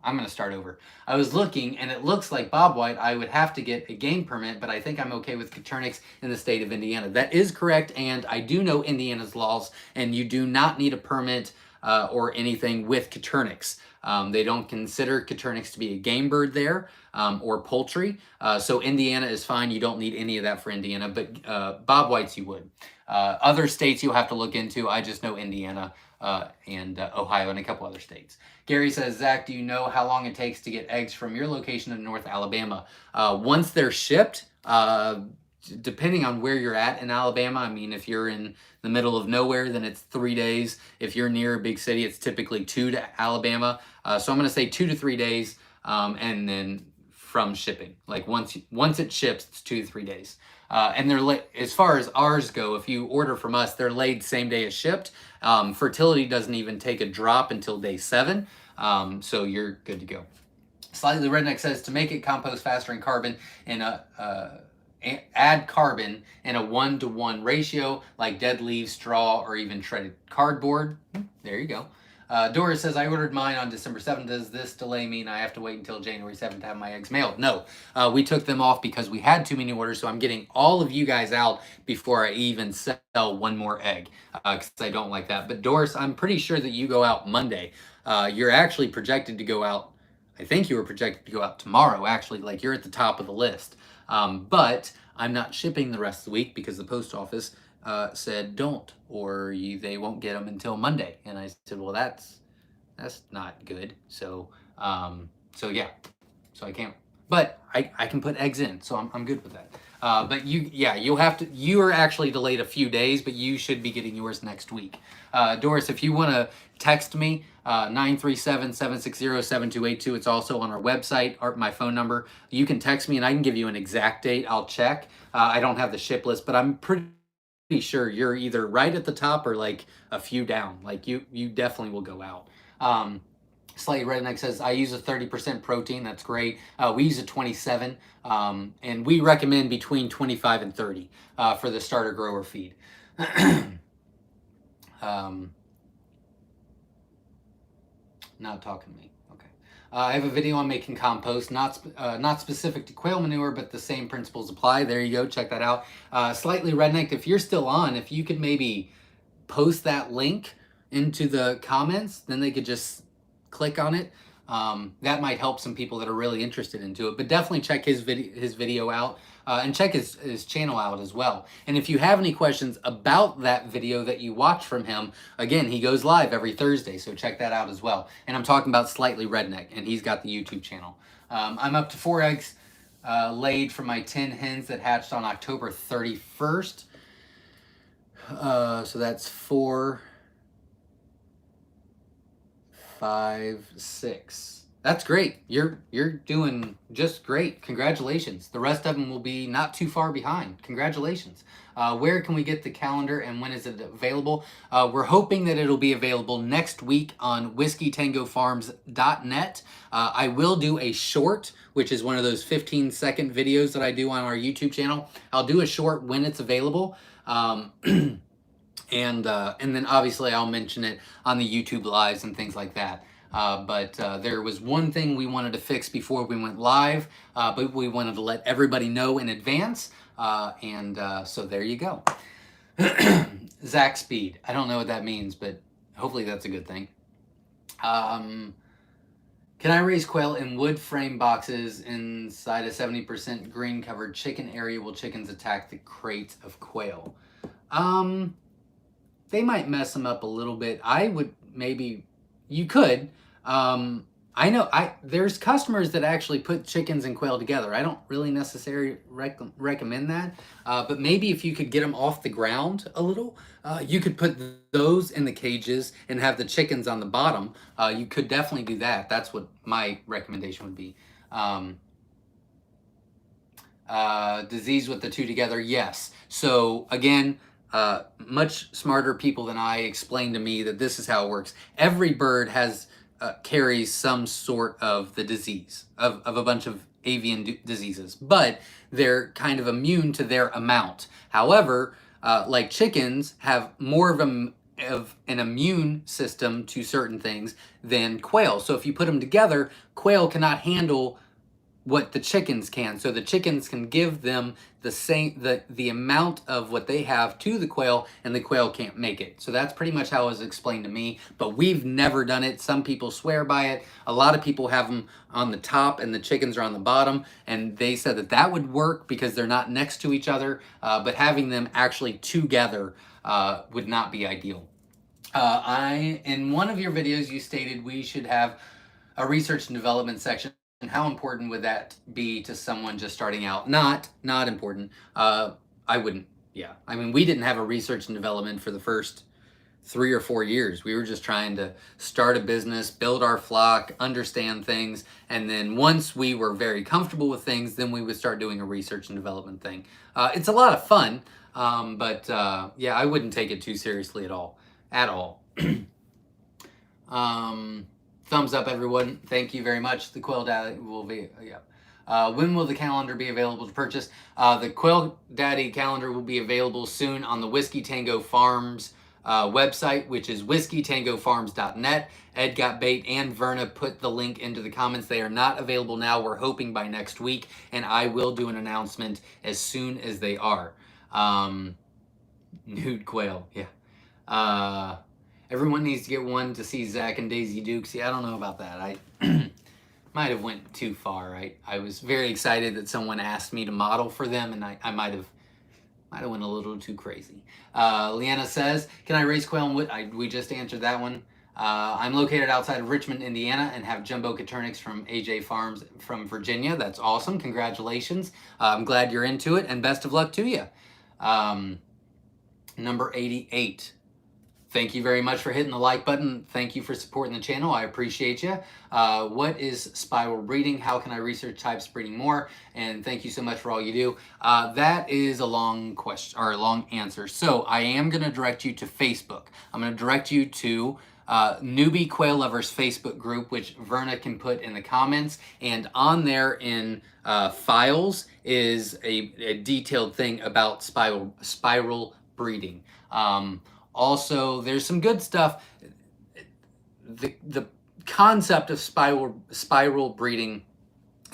I'm going to start over. I was looking, and it looks like Bob White, I would have to get a game permit, but I think I'm okay with Coturnix in the state of Indiana. That is correct, and I do know Indiana's laws, and you do not need a permit or anything with Coturnix. They don't consider Coturnix to be a game bird there or poultry, so Indiana is fine. You don't need any of that for Indiana, but Bob White's you would. Other states you'll have to look into. I just know Indiana and Ohio and a couple other states. Gary says, Zach, do you know how long it takes to get eggs from your location in North Alabama? Once they're shipped, depending on where you're at in Alabama, I mean, if you're in the middle of nowhere, then it's 3 days. If you're near a big city, it's typically 2 to Alabama. So I'm going to say 2 to 3 days, and then from shipping. Like once it ships, it's 2 to 3 days. And they're as far as ours go, if you order from us, they're laid same day as shipped. Fertility doesn't even take a drop until day 7, so you're good to go. Slightly Redneck says, to make it compost faster in carbon and add carbon in a 1-to-1 ratio, like dead leaves, straw, or even shredded cardboard. There you go. Doris says, I ordered mine on December 7th. Does this delay mean I have to wait until January 7th to have my eggs mailed? No. We took them off because we had too many orders, so I'm getting all of you guys out before I even sell one more egg, because I don't like that. But Doris, I'm pretty sure that you go out Monday. You're actually projected to go out, I think you were projected to go out tomorrow, actually. Like, you're at the top of the list. But I'm not shipping the rest of the week because the post office said don't, or they won't get them until Monday. And I said, well, that's not good. So yeah, so I can't, but I can put eggs in, so I'm good with that. But you are actually delayed a few days, but you should be getting yours next week. Doris, if you want to text me, 937-760-7282. It's also on our website, my phone number. You can text me and I can give you an exact date. I'll check. I don't have the ship list, but I'm pretty sure you're either right at the top or like a few down. Like you definitely will go out. Slightly Redneck says, I use a 30% protein. That's great. We use a 27, and we recommend between 25 and 30 for the starter grower feed. Not talking to me. Okay. I have a video on making compost, not specific to quail manure, but the same principles apply. There you go. Check that out. Slightly Redneck, if you're still on, if you could maybe post that link into the comments, then they could just click on it. that might help some people that are really interested into it. But definitely check his video out, and check his channel out as well. And if you have any questions about that video that you watch from him, again, he goes live every Thursday, so check that out as well. And I'm talking about Slightly Redneck, and he's got the YouTube channel. I'm up to 4 eggs laid from my 10 hens that hatched on October 31st. So that's 4, 5, 6. That's great. You're doing just great. Congratulations. The rest of them will be not too far behind. Congratulations. Where can we get the calendar and when is it available? We're hoping that it'll be available next week on whiskeytangofarms.net. I will do a short, which is one of those 15-second videos that I do on our YouTube channel. I'll do a short when it's available. And then obviously I'll mention it on the YouTube lives and things like that. But there was one thing we wanted to fix before we went live, but we wanted to let everybody know in advance. So there you go. Zach Speed. I don't know what that means, but hopefully that's a good thing. Can I raise quail in wood frame boxes inside a 70% green covered chicken area? Will chickens attack the crates of quail? They might mess them up a little bit. I would maybe, you could. I know there's customers that actually put chickens and quail together. I don't really necessarily recommend that, but maybe if you could get them off the ground a little, you could put those in the cages and have the chickens on the bottom. You could definitely do that. That's what my recommendation would be. Disease with the two together, yes. So again, much smarter people than I explained to me that this is how it works. Every bird has carries some sort of the disease of a bunch of avian diseases, but they're kind of immune to their amount. However, like chickens have more of an immune system to certain things than quail. So if you put them together, quail cannot handle what the chickens can. So the chickens can give them the amount of what they have to the quail, and the quail can't make it. So that's pretty much how it was explained to me, but we've never done it. Some people swear by it. A lot of people have them on the top and the chickens are on the bottom, and they said that that would work because they're not next to each other, but having them actually together would not be ideal. In one of your videos, you stated we should have a research and development section. And how important would that be to someone just starting out? Not important. I wouldn't, yeah. I mean, we didn't have a research and development for the first 3 or 4 years. We were just trying to start a business, build our flock, understand things. And then once we were very comfortable with things, then we would start doing a research and development thing. It's a lot of fun, but yeah, I wouldn't take it too seriously at all. Thumbs up, everyone. Thank you very much. The Quail Daddy will be, when will the calendar be available to purchase? The Quail Daddy calendar will be available soon on the Whiskey Tango Farms website, which is whiskeytangofarms.net. Ed Got Bait and Verna put the link into the comments. They are not available now. We're hoping by next week, and I will do an announcement as soon as they are. Nude quail, yeah. Everyone needs to get one to see Zach and Daisy Duke. See, I don't know about that. I might have went too far, right? I was very excited that someone asked me to model for them, and I might have went a little too crazy. Leanna says, can I raise quail and wood? We just answered that one. I'm located outside of Richmond, Indiana, and have jumbo Caturnix from AJ Farms from Virginia. That's awesome. Congratulations. I'm glad you're into it, and best of luck to you. Number 88. Thank you very much for hitting the like button. Thank you for supporting the channel. I appreciate you. What is spiral breeding? How can I research types breeding more? And thank you so much for all you do. That is a long question or a long answer. So I am going to direct you to Facebook. I'm going to direct you to Newbie Quail Lovers Facebook group, which Verna can put in the comments. And on there in files is a detailed thing about spiral breeding. Also, there's some good stuff. The concept of spiral breeding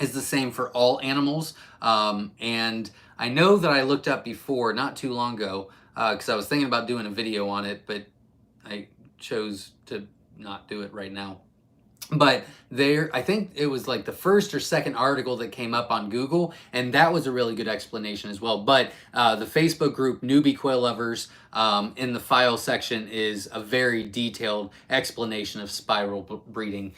is the same for all animals. And I know that I looked up before, not too long ago, because I was thinking about doing a video on it, but I chose to not do it right now. But there, I think it was like the first or second article that came up on Google, and that was a really good explanation as well. But the Facebook group Newbie Quail Lovers, in the file section, is a very detailed explanation of spiral breeding.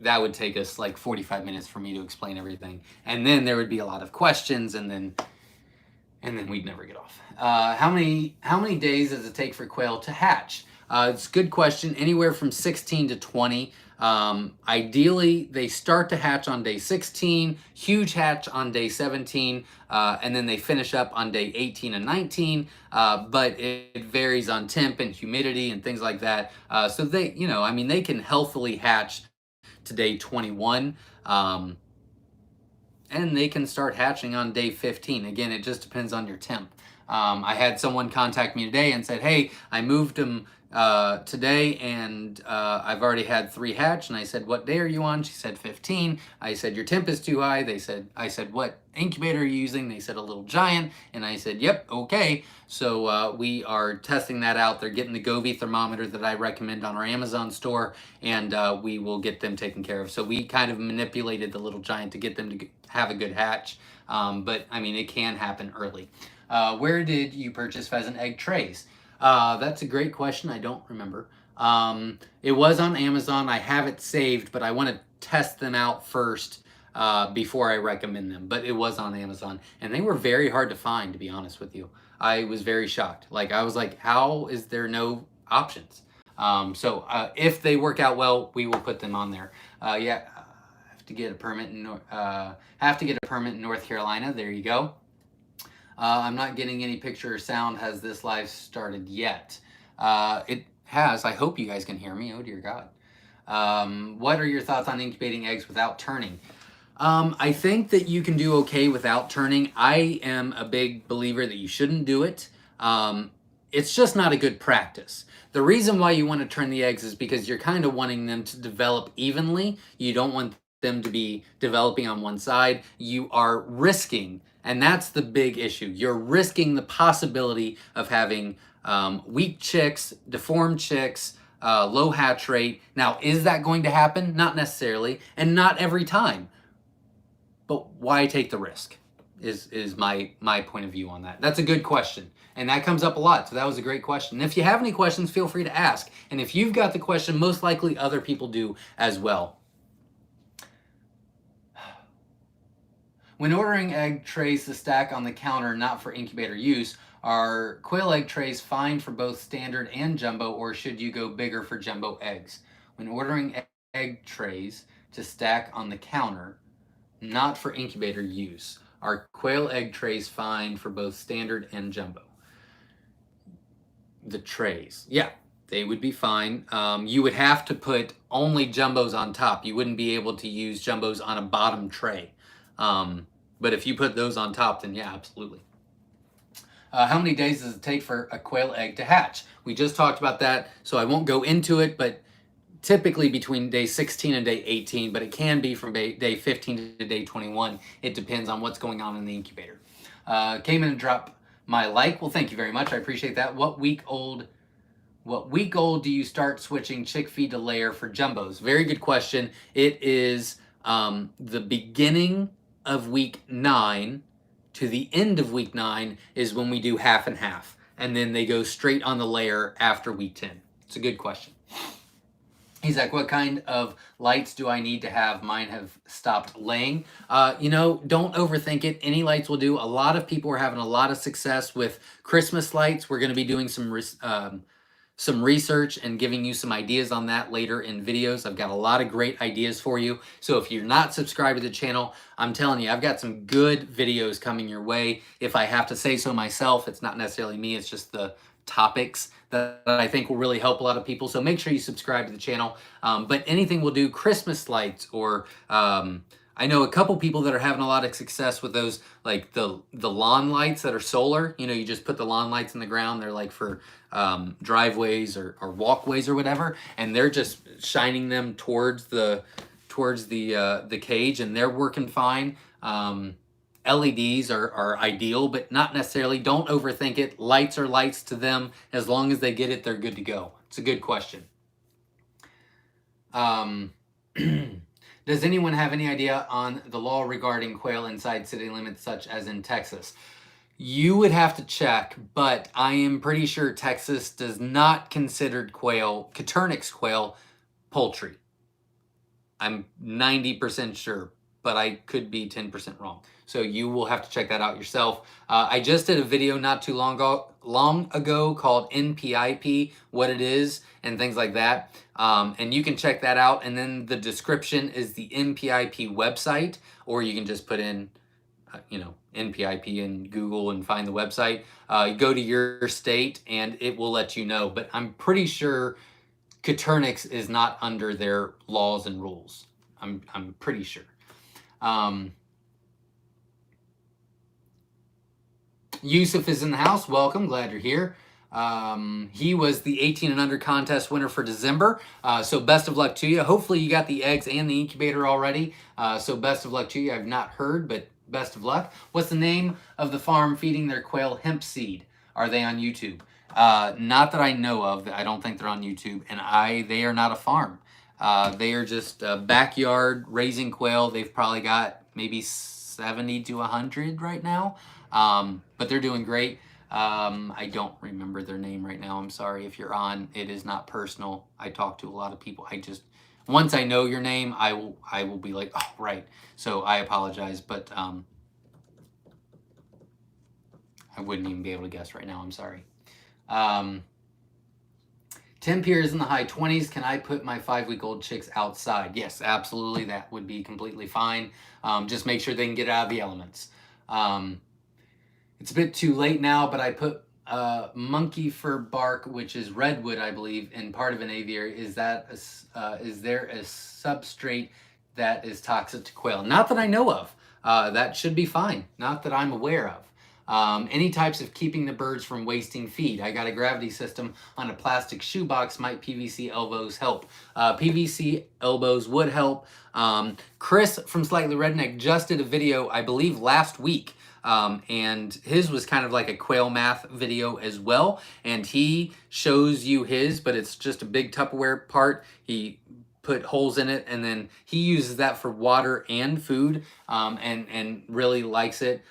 That would take us like 45 minutes for me to explain everything, and then there would be a lot of questions, and then we'd never get off. How many days does it take for quail to hatch? It's a good question. Anywhere from 16 to 20. Ideally, they start to hatch on day 16, huge hatch on day 17, and then they finish up on day 18 and 19. But it varies on temp and humidity and things like that. So they, they can healthily hatch to day 21. And they can start hatching on day 15. Again, it just depends on your temp. I had someone contact me today and said, hey, I moved them today and I've already had 3 hatch. And I said, what day are you on? She said 15. I said, your temp is too high. I said, what incubator are you using? They said a Little Giant. And I said, yep, okay. So we are testing that out. They're getting the Govee thermometer that I recommend on our Amazon store, and we will get them taken care of. So we kind of manipulated the Little Giant to get them to have a good hatch. But I mean, it can happen early. Where did you purchase pheasant egg trays? That's a great question. I don't remember. It was on Amazon. I have it saved, but I want to test them out first before I recommend them. But it was on Amazon, and they were very hard to find, to be honest with you. I was very shocked. I was like, how is there no options? So if they work out well, we will put them on there. Yeah, have to get a permit in North Carolina. There you go. I'm not getting any picture or sound. Has this live started yet? It has. I hope you guys can hear me. Oh dear God. What are your thoughts on incubating eggs without turning? I think that you can do okay without turning. I am a big believer that you shouldn't do it. It's just not a good practice. The reason why you want to turn the eggs is because you're kind of wanting them to develop evenly. You don't want them to be developing on one side. You are risking, and that's the big issue. You're risking the possibility of having weak chicks, deformed chicks, low hatch rate. Now, is that going to happen? Not necessarily, and not every time. But why take the risk is my point of view on that. That's a good question. And that comes up a lot. So that was a great question. And if you have any questions, feel free to ask. And if you've got the question, most likely other people do as well. When ordering egg trays to stack on the counter, not for incubator use, are quail egg trays fine for both standard and jumbo, or should you go bigger for jumbo eggs? When ordering egg trays to stack on the counter, not for incubator use, are quail egg trays fine for both standard and jumbo? The trays, yeah, they would be fine. You would have to put only jumbos on top. You wouldn't be able to use jumbos on a bottom tray. But if you put those on top, then yeah, absolutely. How many days does it take for a quail egg to hatch? We just talked about that, so I won't go into it, but typically between day 16 and day 18, but it can be from day 15 to day 21. It depends on what's going on in the incubator. Came in and dropped my like. Well, thank you very much. I appreciate that. What week old do you start switching chick feed to layer for jumbos? Very good question. It is the beginning of week 9 to the end of week 9 is when we do half and half. And then they go straight on the layer after week 10. It's a good question. He's like, what kind of lights do I need to have? Mine have stopped laying. Don't overthink it. Any lights will do. A lot of people are having a lot of success with Christmas lights. We're going to be doing some research and giving you some ideas on that later in videos. I've got a lot of great ideas for you. So if you're not subscribed to the channel, I'm telling you, I've got some good videos coming your way. If I have to say so myself, it's not necessarily me, it's just the topics that I think will really help a lot of people. So make sure you subscribe to the channel. But anything we'll do, Christmas lights, or I know a couple people that are having a lot of success with those, like the lawn lights that are solar. You just put the lawn lights in the ground. They're like for driveways or walkways or whatever, and they're just shining them towards the cage, and they're working fine. LEDs are ideal, but not necessarily. Don't overthink it. Lights are lights to them. As long as they get it, they're good to go. It's a good question. Does anyone have any idea on the law regarding quail inside city limits, such as in Texas? You would have to check, but I am pretty sure Texas does not consider quail, Coturnix quail, poultry. I'm 90% sure, but I could be 10% wrong. So you will have to check that out yourself. I just did a video not too long ago called Npip, what it is, and things like that. And you can check that out. And then the description is the Npip website, or you can just put in, Npip in Google and find the website. You go to your state and it will let you know. But I'm pretty sure Coturnix is not under their laws and rules. I'm pretty sure. Yusuf is in the house. Welcome. Glad you're here. He was the 18 and under contest winner for December. So best of luck to you. Hopefully you got the eggs and the incubator already. So best of luck to you. I've not heard, but best of luck. What's the name of the farm feeding their quail hemp seed? Are they on YouTube? Not that I know of. I don't think they're on YouTube. And they are not a farm. They are just a backyard raising quail. They've probably got maybe 70 to 100 right now. But they're doing great. I don't remember their name right now. I'm sorry if you're on. It is not personal. I talk to a lot of people. Once I know your name, I will be like, oh, right. So I apologize, but I wouldn't even be able to guess right now. I'm sorry. Temp here is in the high 20s. Can I put my 5-week-old chicks outside? Yes, absolutely. That would be completely fine. Just make sure they can get out of the elements. It's a bit too late now, but I put monkey fur bark, which is redwood, I believe, in part of an aviary. Is there a substrate that is toxic to quail? Not that I know of. That should be fine. Not that I'm aware of. Any types of keeping the birds from wasting feed. I got a gravity system on a plastic shoebox. Might PVC elbows help? PVC elbows would help. Chris from Slightly Redneck just did a video, I believe, last week. And his was kind of like a quail math video as well. And he shows you his, but it's just a big Tupperware part. He put holes in it, and then he uses that for water and food, and really likes it.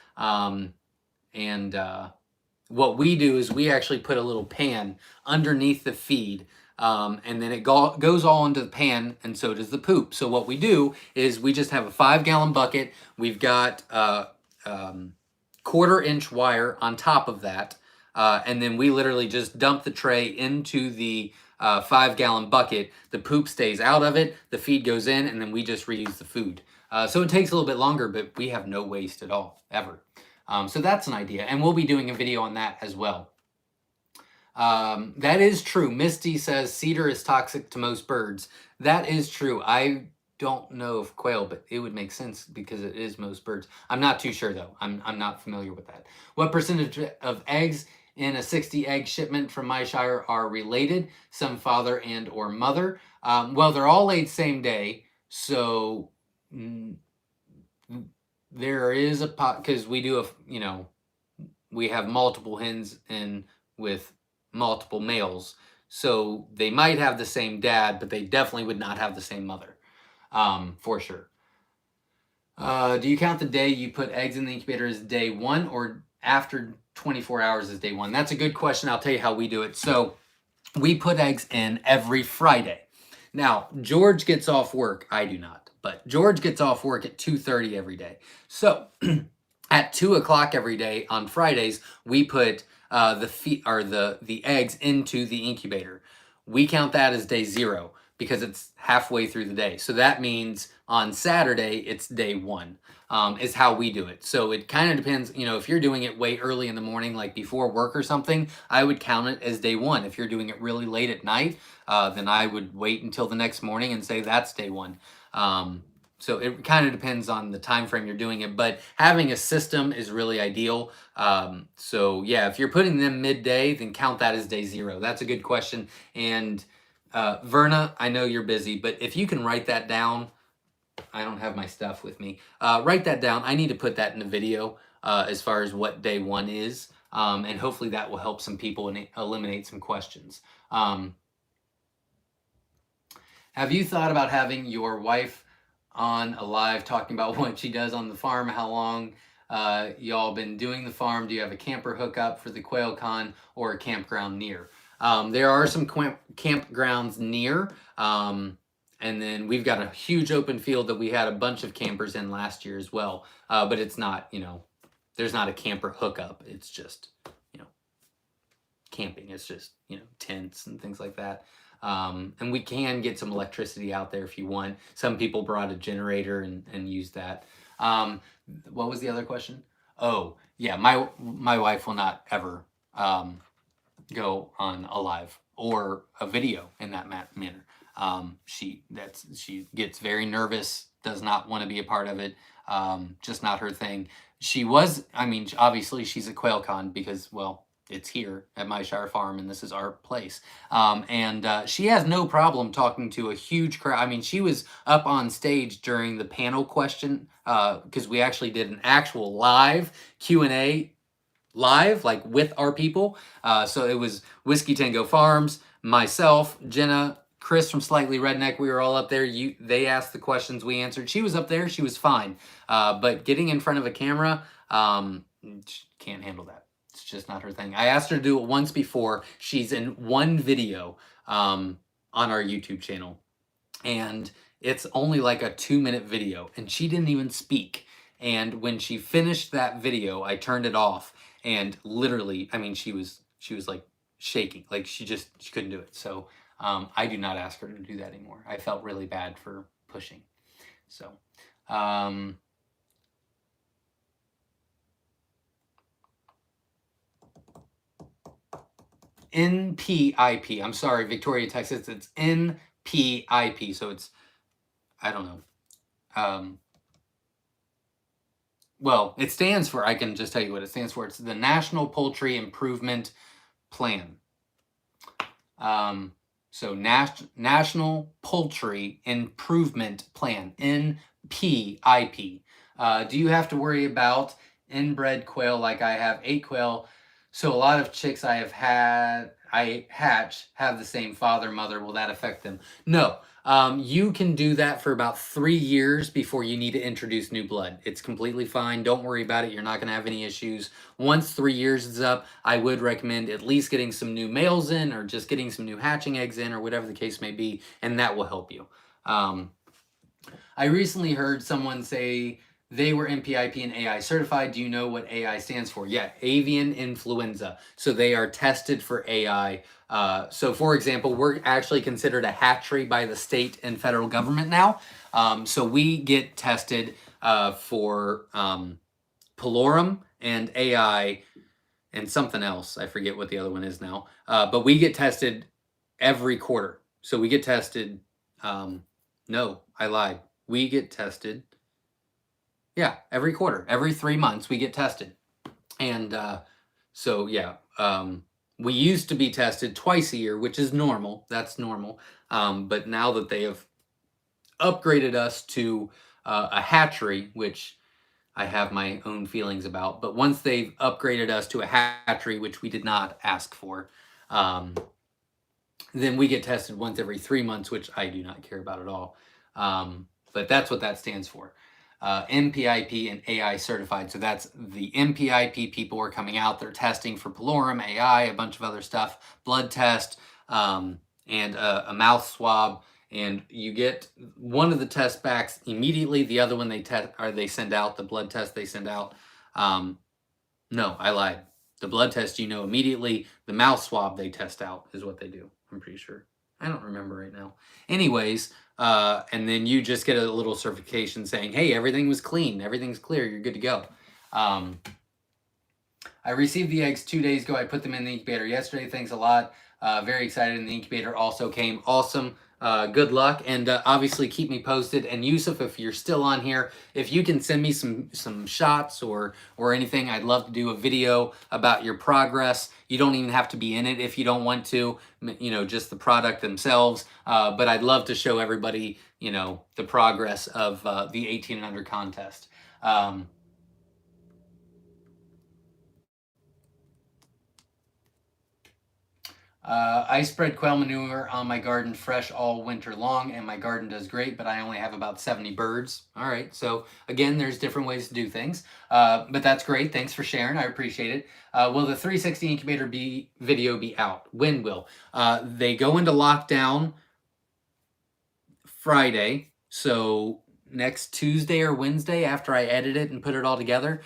What we do is we actually put a little pan underneath the feed, and then it goes all into the pan, and so does the poop. So what we do is we just have a 5-gallon bucket. We've got 1/4-inch wire on top of that, and then we literally just dump the tray into the 5-gallon bucket. The poop stays out of it, the feed goes in, and then we just reuse the food. So it takes a little bit longer, but we have no waste at all, ever. So that's an idea, and we'll be doing a video on that as well. That is true. Misty says cedar is toxic to most birds. That is true. I don't know of quail, but it would make sense because it is most birds. I'm not too sure though. I'm not familiar with that. What percentage of eggs in a 60 egg shipment from Myshire are related? Some father and or mother. Well, they're all laid same day, so there is a pot, because we do we have multiple hens in with multiple males, so they might have the same dad, but they definitely would not have the same mother, for sure. Do you count the day you put eggs in the incubator as day 1, or after 24 hours as day 1? That's a good question. I'll tell you how we do it. So we put eggs in every Friday. Now, George gets off work. I do not, but George gets off work at 2:30 every day. So at 2 o'clock every day on Fridays, we put the eggs into the incubator. We count that as day 0 because it's halfway through the day. So that means on Saturday, it's day 1, is how we do it. So it kind of depends, if you're doing it way early in the morning, like before work or something, I would count it as day 1. If you're doing it really late at night, then I would wait until the next morning and say that's day 1. So it kind of depends on the time frame you're doing it, but having a system is really ideal. So yeah, if you're putting them midday, then count that as day 0. That's a good question. And Verna, I know you're busy, but if you can write that down, I don't have my stuff with me. Write that down. I need to put that in the video as far as what day 1 is, and hopefully that will help some people and eliminate some questions. Have you thought about having your wife on a live talking about what she does on the farm, how long y'all been doing the farm? Do you have a camper hookup for the Quail Con or a campground near? There are some campgrounds near, and then we've got a huge open field that we had a bunch of campers in last year as well. But it's not, there's not a camper hookup. It's just, camping. It's just, tents and things like that. And we can get some electricity out there if you want. Some people brought a generator and used that. What was the other question? Oh, yeah, my wife will not ever go on a live or a video in that manner. She gets very nervous, does not want to be a part of it. Just not her thing. She was, obviously she's a Quail Con because, well, it's here at Myshire Farm and this is our place. And she has no problem talking to a huge crowd. She was up on stage during the panel question because we actually did an actual live Q&A live, like with our people. So it was Whiskey Tango Farms, myself, Jenna, Chris from Slightly Redneck. We were all up there. They asked the questions, we answered. She was up there. She was fine. But getting in front of a camera, she can't handle that. It's just not her thing. I asked her to do it once before. She's in one video on our YouTube channel. And it's only like a 2-minute video. And she didn't even speak. And when she finished that video, I turned it off. And literally, she was like shaking. Like she couldn't do it. So I do not ask her to do that anymore. I felt really bad for pushing. So Npip. I'm sorry, Victoria, Texas. It's Npip. So it's, I don't know. Well, it stands for, I can just tell you what it stands for. It's the National Poultry Improvement Plan. So National Poultry Improvement Plan, NPIP. Do you have to worry about inbred quail like I have 8 quail? So a lot of chicks I hatch have the same father, mother. Will that affect them? No. You can do that for about 3 years before you need to introduce new blood. It's completely fine. Don't worry about it. You're not going to have any issues. Once 3 years is up, I would recommend at least getting some new males in or just getting some new hatching eggs in or whatever the case may be, and that will help you. I recently heard someone say they were NPIP and AI certified. Do you know what AI stands for? Yeah, avian influenza. So they are tested for AI. So for example, we're actually considered a hatchery by the state and federal government now. So we get tested for pylori and AI and something else. I forget what the other one is now. But we get tested every quarter. So we get tested. No, I lied. We get tested. Yeah, every quarter, every 3 months we get tested. And so, yeah, we used to be tested twice a year, which is normal. That's normal. But now that they have upgraded us to a hatchery, which I have my own feelings about, but once they've upgraded us to a hatchery, which we did not ask for, then we get tested once every 3 months, which I do not care about at all. But that's what that stands for. NPIP and AI certified. So that's the NPIP people are coming out. They're testing for pylori, AI, a bunch of other stuff, blood test, and a mouth swab. And you get one of the tests back immediately. The other one they send out, the blood test they send out. No, I lied. The blood test immediately. The mouth swab they test out is what they do. I'm pretty sure. I don't remember right now. Anyways, and then you just get a little certification saying, hey, everything was clean. Everything's clear. You're good to go. I received the eggs 2 days ago. I put them in the incubator yesterday. Thanks a lot. Very excited. And the incubator also came. Awesome. Good luck. And obviously keep me posted. And Yusuf, if you're still on here, if you can send me some shots or anything, I'd love to do a video about your progress. You don't even have to be in it if you don't want to, just the product themselves. But I'd love to show everybody, the progress of the 18 and under contest. I spread quail manure on my garden fresh all winter long, and my garden does great, but I only have about 70 birds. All right, so again, there's different ways to do things, but that's great. Thanks for sharing. I appreciate it. Will the 360 incubator video be out? When will? They go into lockdown Friday, so next Tuesday or Wednesday after I edit it and put it all together.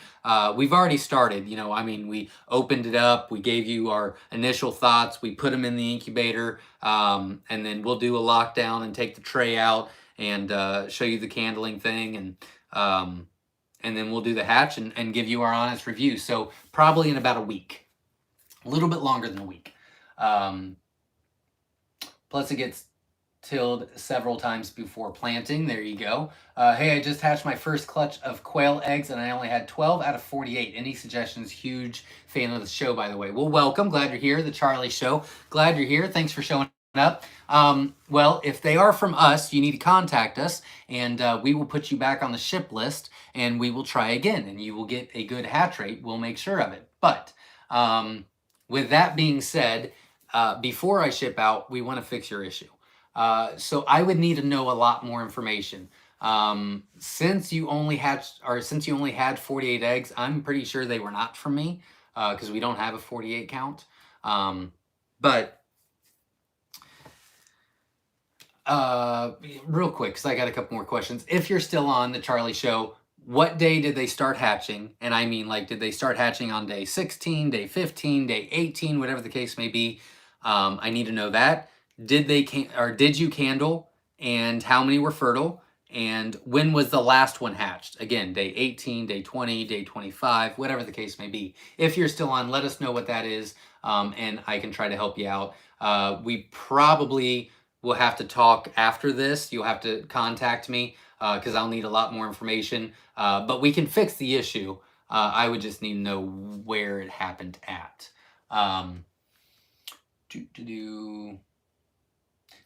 We've already started. I mean, we opened it up, we gave you our initial thoughts, we put them in the incubator, and then we'll do a lockdown and take the tray out and show you the candling thing, and then we'll do the hatch and give you our honest review. So probably in about a week, a little bit longer than a week. Plus it gets tilled several times before planting. There you go. Hey, I just hatched my first clutch of quail eggs and I only had 12 out of 48. Any suggestions? Huge fan of the show, by the way. Well, welcome. Glad you're here. The Charlie Show. Glad you're here. Thanks for showing up. Well, if they are from us, you need to contact us and we will put you back on the ship list and we will try again and you will get a good hatch rate. We'll make sure of it. But with that being said, before I ship out, we want to fix your issue. So I would need to know a lot more information. Since you only had 48 eggs, I'm pretty sure they were not from me, because we don't have a 48 count. But real quick, because I got a couple more questions. If you're still on the Charlie Show, what day did they start hatching? And I mean, like, did they start hatching on day 16, day 15, day 18, whatever the case may be? I need to know that. Did you candle, and how many were fertile, and when was the last one hatched? Again, day 18, day 20, day 25, whatever the case may be. If you're still on, let us know what that is, and I can try to help you out. We probably will have to talk after this. You'll have to contact me because I'll need a lot more information, but we can fix the issue. I would just need to know where it happened at.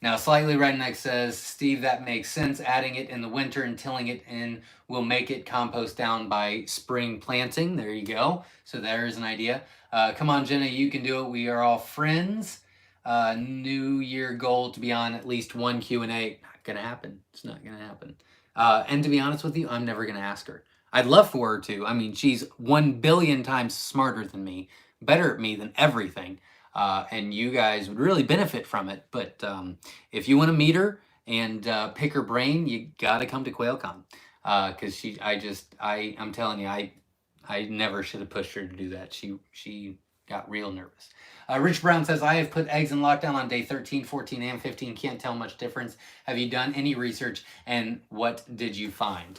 Now, Slightly Redneck says, Steve, that makes sense. Adding it in the winter and tilling it in will make it compost down by spring planting. There you go. So there's an idea. Come on, Jenna, you can do it. We are all friends. New year goal to be on at least one Q&A. Not gonna happen. It's not gonna happen. And to be honest with you, I'm never gonna ask her. I'd love for her to. I mean, she's 1 billion times smarter than me, better at me than everything. And you guys would really benefit from it. But if you want to meet her and pick her brain, you got to come to QuailCon. Because I'm telling you, I never should have pushed her to do that. She got real nervous. Rich Brown says, I have put eggs in lockdown on day 13, 14, and 15. Can't tell much difference. Have you done any research and what did you find?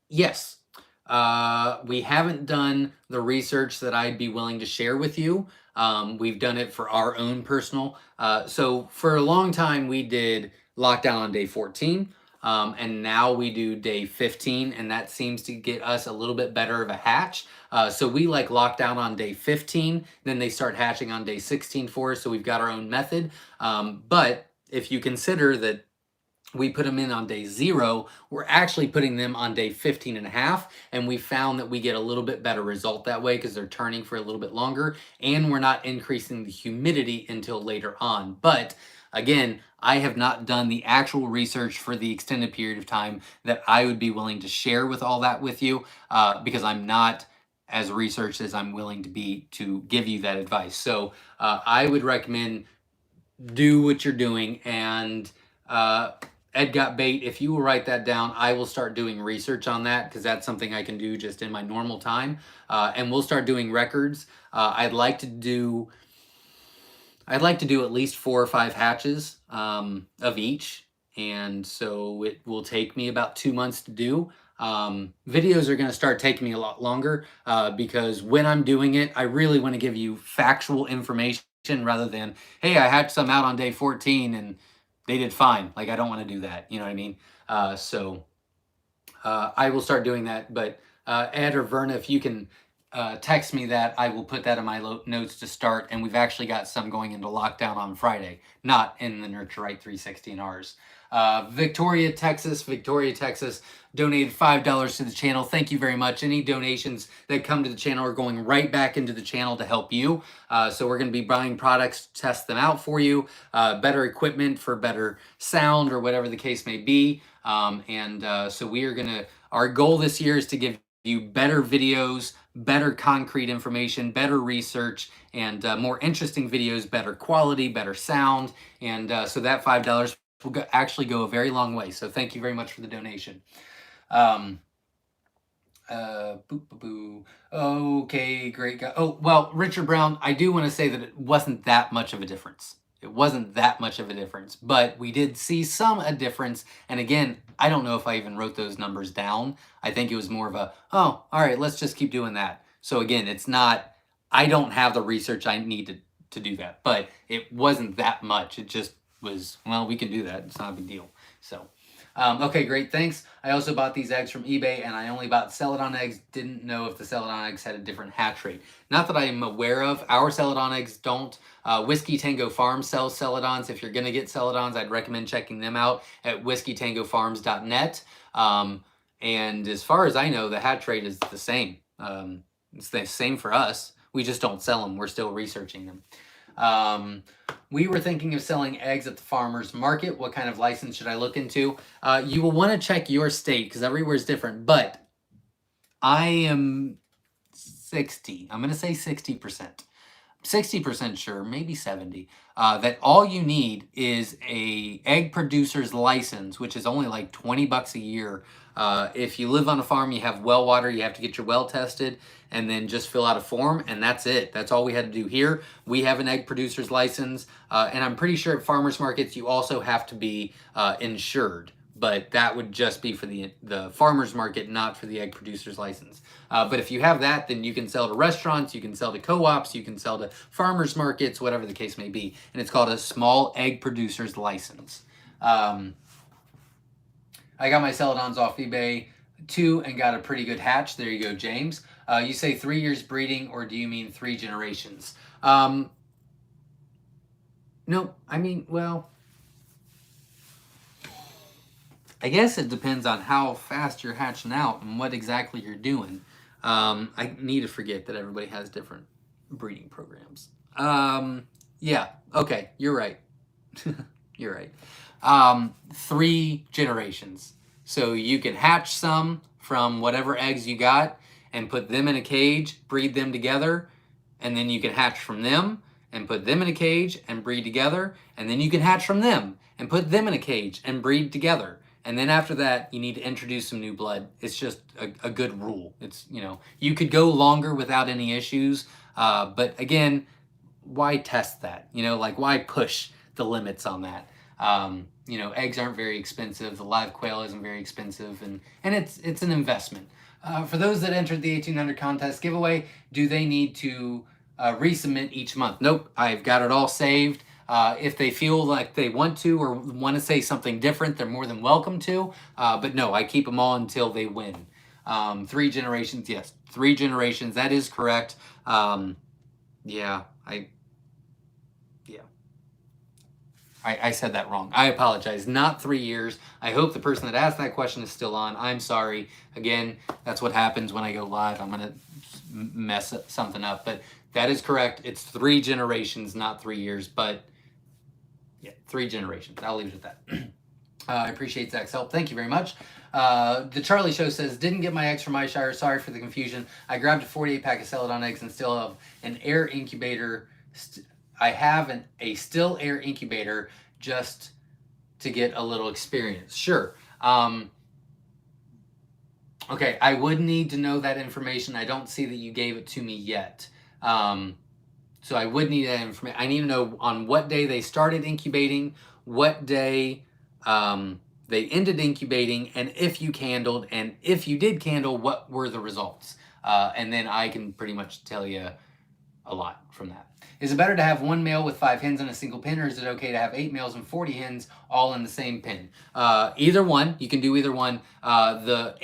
Yes. We haven't done the research that I'd be willing to share with you. We've done it for our own personal. So for a long time, we did lockdown on day 14. And now we do day 15, and that seems to get us a little bit better of a hatch. So we like lockdown on day 15, then they start hatching on day 16 for us. So we've got our own method. But if you consider that we put them in on day 0, we're actually putting them on day 15 and a half, and we found that we get a little bit better result that way because they're turning for a little bit longer, and we're not increasing the humidity until later on. But again, I have not done the actual research for the extended period of time that I would be willing to share with all that with you, because I'm not as researched as I'm willing to be to give you that advice. So I would recommend do what you're doing, and Ed got bait. If you will write that down, I will start doing research on that because that's something I can do just in my normal time. And we'll start doing records. I'd like to do at least 4 or 5 hatches of each. And so it will take me about 2 months to do. Videos are going to start taking me a lot longer because when I'm doing it, I really want to give you factual information rather than, hey, I hatched some out on day 14 and they did fine. Like, I don't want to do that. You know what I mean? So I will start doing that. But Ed or Verna, if you can text me that, I will put that in my notes to start. And we've actually got some going into lockdown on Friday, not in the Nurture Right 360 in ours. Victoria, Texas, donated $5 to the channel. Thank you very much. Any donations that come to the channel are going right back into the channel to help you. So we're going to be buying products, test them out for you, better equipment for better sound or whatever the case may be. So we are going to, our goal this year is to give you better videos, better concrete information, better research, and more interesting videos, better quality, better sound. And so that $5 will actually go a very long way. So thank you very much for the donation. Okay, great guy. Oh, well, Richard Brown, I do want to say that it wasn't that much of a difference. It wasn't that much of a difference, but we did see a difference. And again, I don't know if I even wrote those numbers down. I think it was more of a, oh, all right, let's just keep doing that. So again, it's not, I don't have the research I need to do that, but it wasn't that much. It just was, well, we can do that. It's not a big deal. So, okay, great, thanks. I also bought these eggs from eBay, and I only bought Celadon eggs. Didn't know if the Celadon eggs had a different hatch rate. Not that I'm aware of. Our Celadon eggs don't. Whiskey Tango Farms sells Celadons. If you're going to get Celadons, I'd recommend checking them out at whiskeytangofarms.net. And as far as I know, the hatch rate is the same. It's the same for us. We just don't sell them. We're still researching them. We were thinking of selling eggs at the farmer's market. What kind of license should I look into? You will want to check your state because everywhere is different, but I am 60. I'm going to say 60%. 60% sure, maybe 70, that all you need is a egg producer's license, which is only like 20 bucks a year. If you live on a farm, you have well water, you have to get your well tested and then just fill out a form, and that's it. That's all we had to do here. We have an egg producer's license, and I'm pretty sure at farmers markets you also have to be insured, but that would just be for the farmers market, not for the egg producer's license. But if you have that, then you can sell to restaurants, you can sell to co-ops, you can sell to farmers markets, whatever the case may be. And it's called a small egg producer's license. I got my Celadons off eBay too and got a pretty good hatch. There you go, James. You say 3 years breeding, or do you mean 3 generations? No, I mean, well, I guess it depends on how fast you're hatching out and what exactly you're doing. I need to forget that everybody has different breeding programs. Yeah, okay, you're right. You're right. 3 generations. So you can hatch some from whatever eggs you got and put them in a cage, breed them together, and then you can hatch from them and put them in a cage and breed together, and then you can hatch from them and put them in a cage and breed together. And then after that, you need to introduce some new blood. It's just a good rule. It's, you know, you could go longer without any issues, but again, why test that? You know, like why push the limits on that? You know, eggs aren't very expensive. The live quail isn't very expensive, and it's an investment. For those that entered the 1800 contest giveaway, do they need to resubmit each month? Nope, I've got it all saved. If they feel like they want to or want to say something different, they're more than welcome to. But no, I keep them all until they win. 3 generations, yes, 3 generations. That is correct. Yeah, I said that wrong. I apologize. Not 3 years. I hope the person that asked that question is still on. I'm sorry. Again, that's what happens when I go live. I'm going to mess something up. But that is correct. It's 3 generations, not 3 years. But yeah, 3 generations. I'll leave it at that. I appreciate Zach's help. Thank you very much. The Charlie Show says, didn't get my eggs from Myshire. Sorry for the confusion. I grabbed a 48 pack of Celadon eggs and still have an air incubator. I have a still air incubator just to get a little experience. Sure. Okay, I would need to know that information. I don't see that you gave it to me yet. So I would need that information. I need to know on what day they started incubating, what day they ended incubating, and if you candled, and if you did candle, what were the results? And then I can pretty much tell you a lot from that. Is it better to have 1 male with 5 hens in a single pen, or is it okay to have 8 males and 40 hens all in the same pen? Either one. You can do either one. The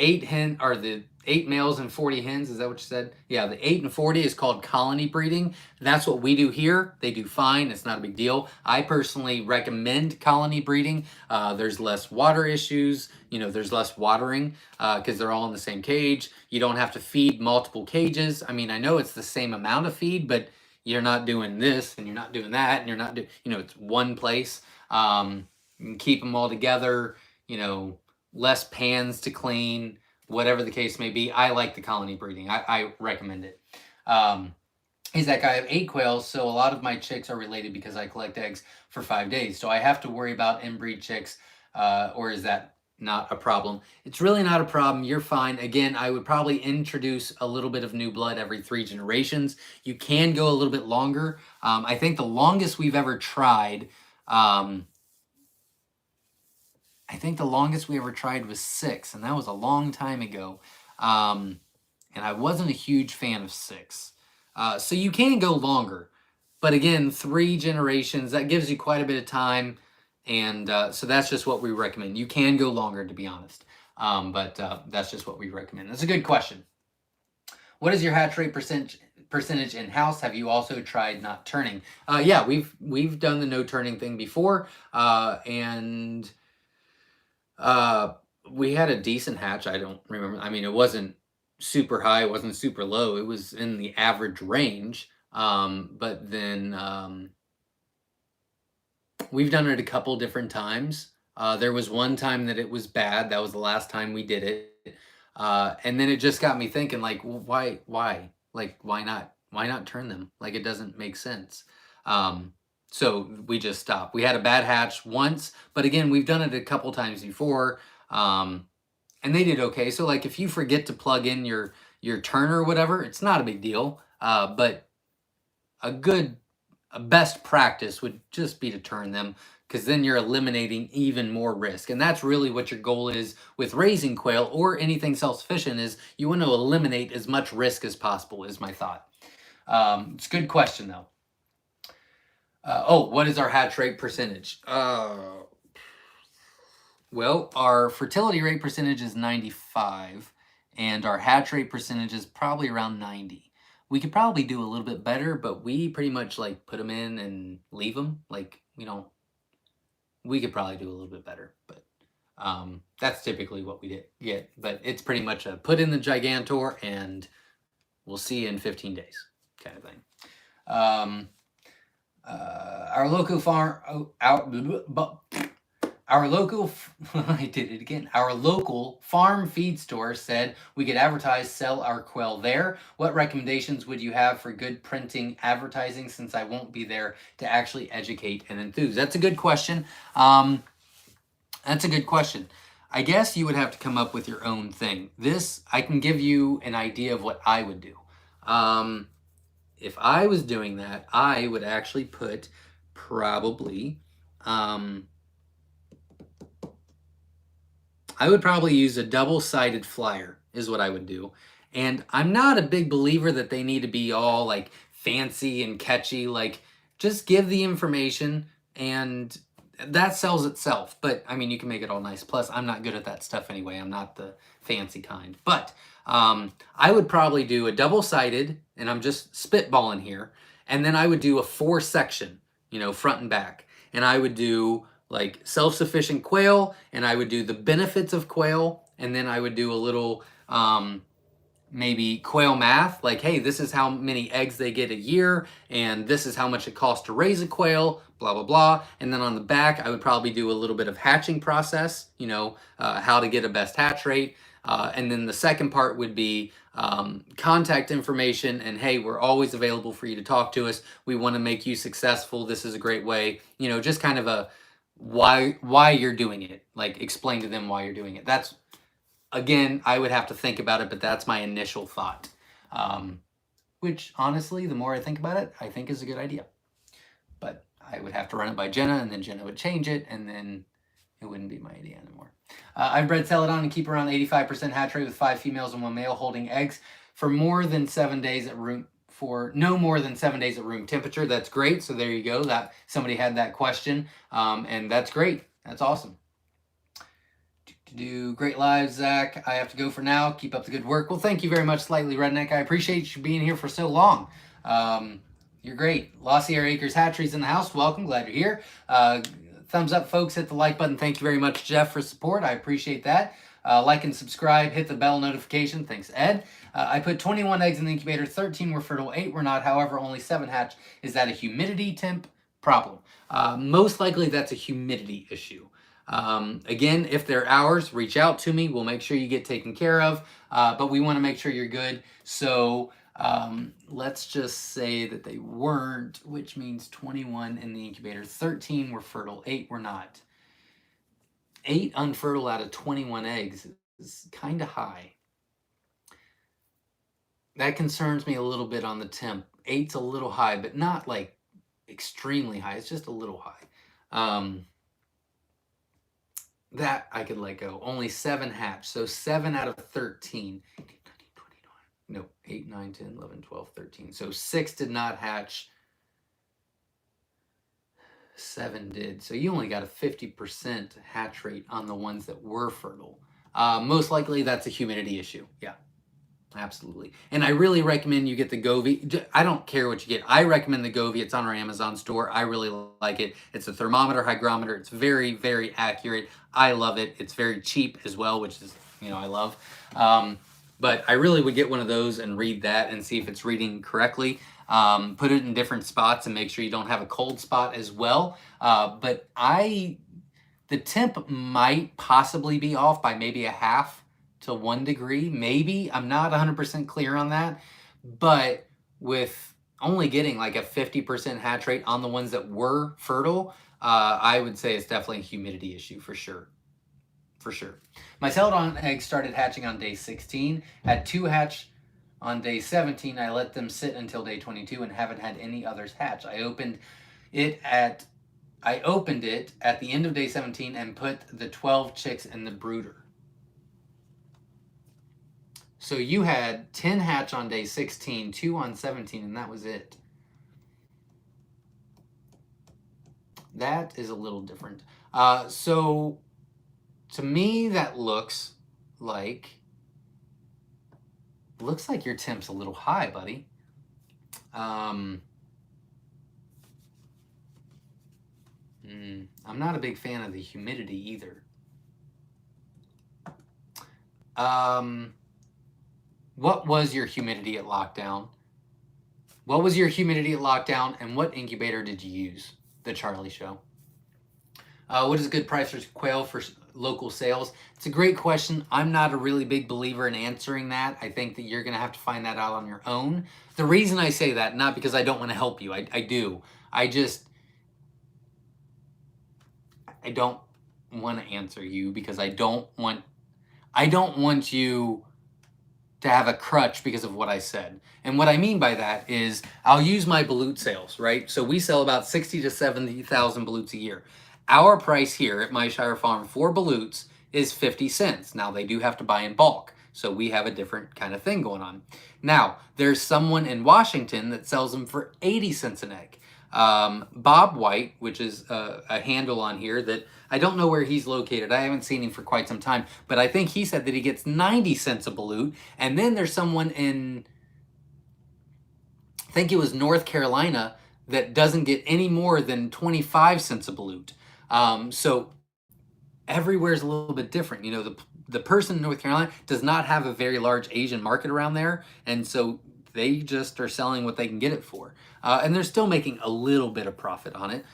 8 males and 40 hens. Is that what you said? Yeah, the 8 and 40 is called colony breeding. That's what we do here. They do fine. It's not a big deal. I personally recommend colony breeding. There's less water issues. You know, there's less watering because they're all in the same cage. You don't have to feed multiple cages. I mean, I know it's the same amount of feed, but you're not doing this and you're not doing that and you're not doing, you know, it's one place. You can keep them all together, you know, less pans to clean, whatever the case may be. I like the colony breeding. I recommend it. He's like, I have 8 quails, so a lot of my chicks are related because I collect eggs for 5 days. So I have to worry about inbreed chicks, or is that not a problem? It's really not a problem. You're fine. Again, I would probably introduce a little bit of new blood every 3 generations. You can go a little bit longer. I think the longest we've ever tried, was 6, and that was a long time ago. And I wasn't a huge fan of 6. So you can go longer. But again, 3 generations, that gives you quite a bit of time. And so that's just what we recommend. You can go longer, to be honest. But that's just what we recommend. That's a good question. What is your hatch rate percentage in house? Have you also tried not turning? Yeah, we've done the no turning thing before. And we had a decent hatch. I don't remember. I mean, it wasn't super high. It wasn't super low. It was in the average range. But then we've done it a couple different times. There was one time that it was bad. That was the last time we did it. And then it just got me thinking, like, why? Like, why not turn them? Like, it doesn't make sense. So we just stopped. We had a bad hatch once, but again, we've done it a couple times before, and they did okay. So like, if you forget to plug in your turner or whatever, it's not a big deal. But a best practice would just be to turn them, because then you're eliminating even more risk. And that's really what your goal is with raising quail or anything self-sufficient, is you want to eliminate as much risk as possible, is my thought. It's a good question though. What is our hatch rate percentage? Well, our fertility rate percentage is 95, and our hatch rate percentage is probably around 90. We could probably do a little bit better, but we pretty much like put them in and leave them. Like, we could probably do a little bit better, but that's typically what we get. But it's pretty much a put in the Gigantor and we'll see you in 15 days kind of thing. Our local farm, I did it again. Our local farm feed store said we could sell our quail there. What recommendations would you have for good printing advertising, since I won't be there to actually educate and enthuse? That's a good question. I guess you would have to come up with your own thing. I can give you an idea of what I would do. If I was doing that, I would actually put probably, I would probably use a double-sided flyer is what I would do. And I'm not a big believer that they need to be all like fancy and catchy. Like, just give the information and that sells itself. But I mean, you can make it all nice. Plus, I'm not good at that stuff anyway. I'm not the fancy kind. But I would probably do a double-sided, and I'm just spitballing here, and then I would do a 4-section, front and back. And I would do like self-sufficient quail, and I would do the benefits of quail, and then I would do a little maybe quail math, like, hey, this is how many eggs they get a year, and this is how much it costs to raise a quail, blah, blah, blah. And then on the back, I would probably do a little bit of hatching process, how to get a best hatch rate. And then the second part would be contact information, and hey, we're always available for you to talk to us. We want to make you successful. This is a great way, just kind of a why you're doing it. Like, explain to them why you're doing it. That's, again, I would have to think about it, but that's my initial thought. Which, honestly, the more I think about it, I think is a good idea. But I would have to run it by Jenna, and then Jenna would change it, and then it wouldn't be my idea anymore. I've bred Celadon and keep around 85% hatch rate with 5 females and 1 male holding eggs for no more than 7 days at room temperature. That's great. So there you go. That somebody had that question, and that's great. That's awesome. Great lives, Zach. I have to go for now. Keep up the good work. Well, thank you very much, Slightly Redneck. I appreciate you being here for so long. You're great. Lost Sierra Acres Hatcheries in the house. Welcome. Glad you're here. Thumbs up, folks. Hit the like button. Thank you very much, Jeff, for support. I appreciate that. Like and subscribe. Hit the bell notification. Thanks, Ed. I put 21 eggs in the incubator. 13 were fertile. 8 were not. However, only 7 hatched. Is that a humidity temp problem? Most likely that's a humidity issue. Again, if they're ours, reach out to me. We'll make sure you get taken care of. But we want to make sure you're good. So let's just say that they weren't, which means 21 in the incubator. 13 were fertile, 8 were not. 8 unfertile out of 21 eggs is kind of high. That concerns me a little bit on the temp. 8's a little high, but not like extremely high. It's just a little high. That I could let go. Only 7 hatched. So 7 out of 13. 8, 9, 10, 11, 12, 13. So 6 did not hatch. 7 did. So you only got a 50% hatch rate on the ones that were fertile. Most likely that's a humidity issue. Yeah, absolutely. And I really recommend you get the Govee. I don't care what you get. I recommend the Govee. It's on our Amazon store. I really like it. It's a thermometer, hygrometer. It's very, very accurate. I love it. It's very cheap as well, which is, I love. But I really would get one of those and read that and see if it's reading correctly. Put it in different spots and make sure you don't have a cold spot as well. But the temp might possibly be off by maybe a half to 1 degree, maybe. I'm not 100% clear on that. But with only getting like a 50% hatch rate on the ones that were fertile, I would say it's definitely a humidity issue for sure. For sure. My celadon eggs started hatching on day 16. Had 2 hatch on day 17. I let them sit until day 22 and haven't had any others hatch. I opened it at the end of day 17 and put the 12 chicks in the brooder. So you had 10 hatch on day 16, 2 on 17, and that was it. That is a little different. So to me, that looks like your temp's a little high, buddy. I'm not a big fan of the humidity either. What was your humidity at lockdown? What was your humidity at lockdown, and what incubator did you use? The Charlie Show. What is a good price for quail for local sales? It's a great question. I'm not a really big believer in answering that. I think that you're going to have to find that out on your own. The reason I say that, not because I don't want to help you. I do. I don't want to answer you because I don't want you to have a crutch because of what I said. And what I mean by that is I'll use my balut sales, right? So we sell about 60 to 70,000 balutes a year. Our price here at Myshire Farm for balutes is 50 cents. Now, they do have to buy in bulk, so we have a different kind of thing going on. Now, there's someone in Washington that sells them for 80 cents an egg. Bob White, which is a handle on here that I don't know where he's located. I haven't seen him for quite some time, but I think he said that he gets 90 cents a balut. And then there's someone in, I think it was North Carolina, that doesn't get any more than 25 cents a balut. So everywhere's a little bit different. The person in North Carolina does not have a very large Asian market around there. And so they just are selling what they can get it for. And they're still making a little bit of profit on it.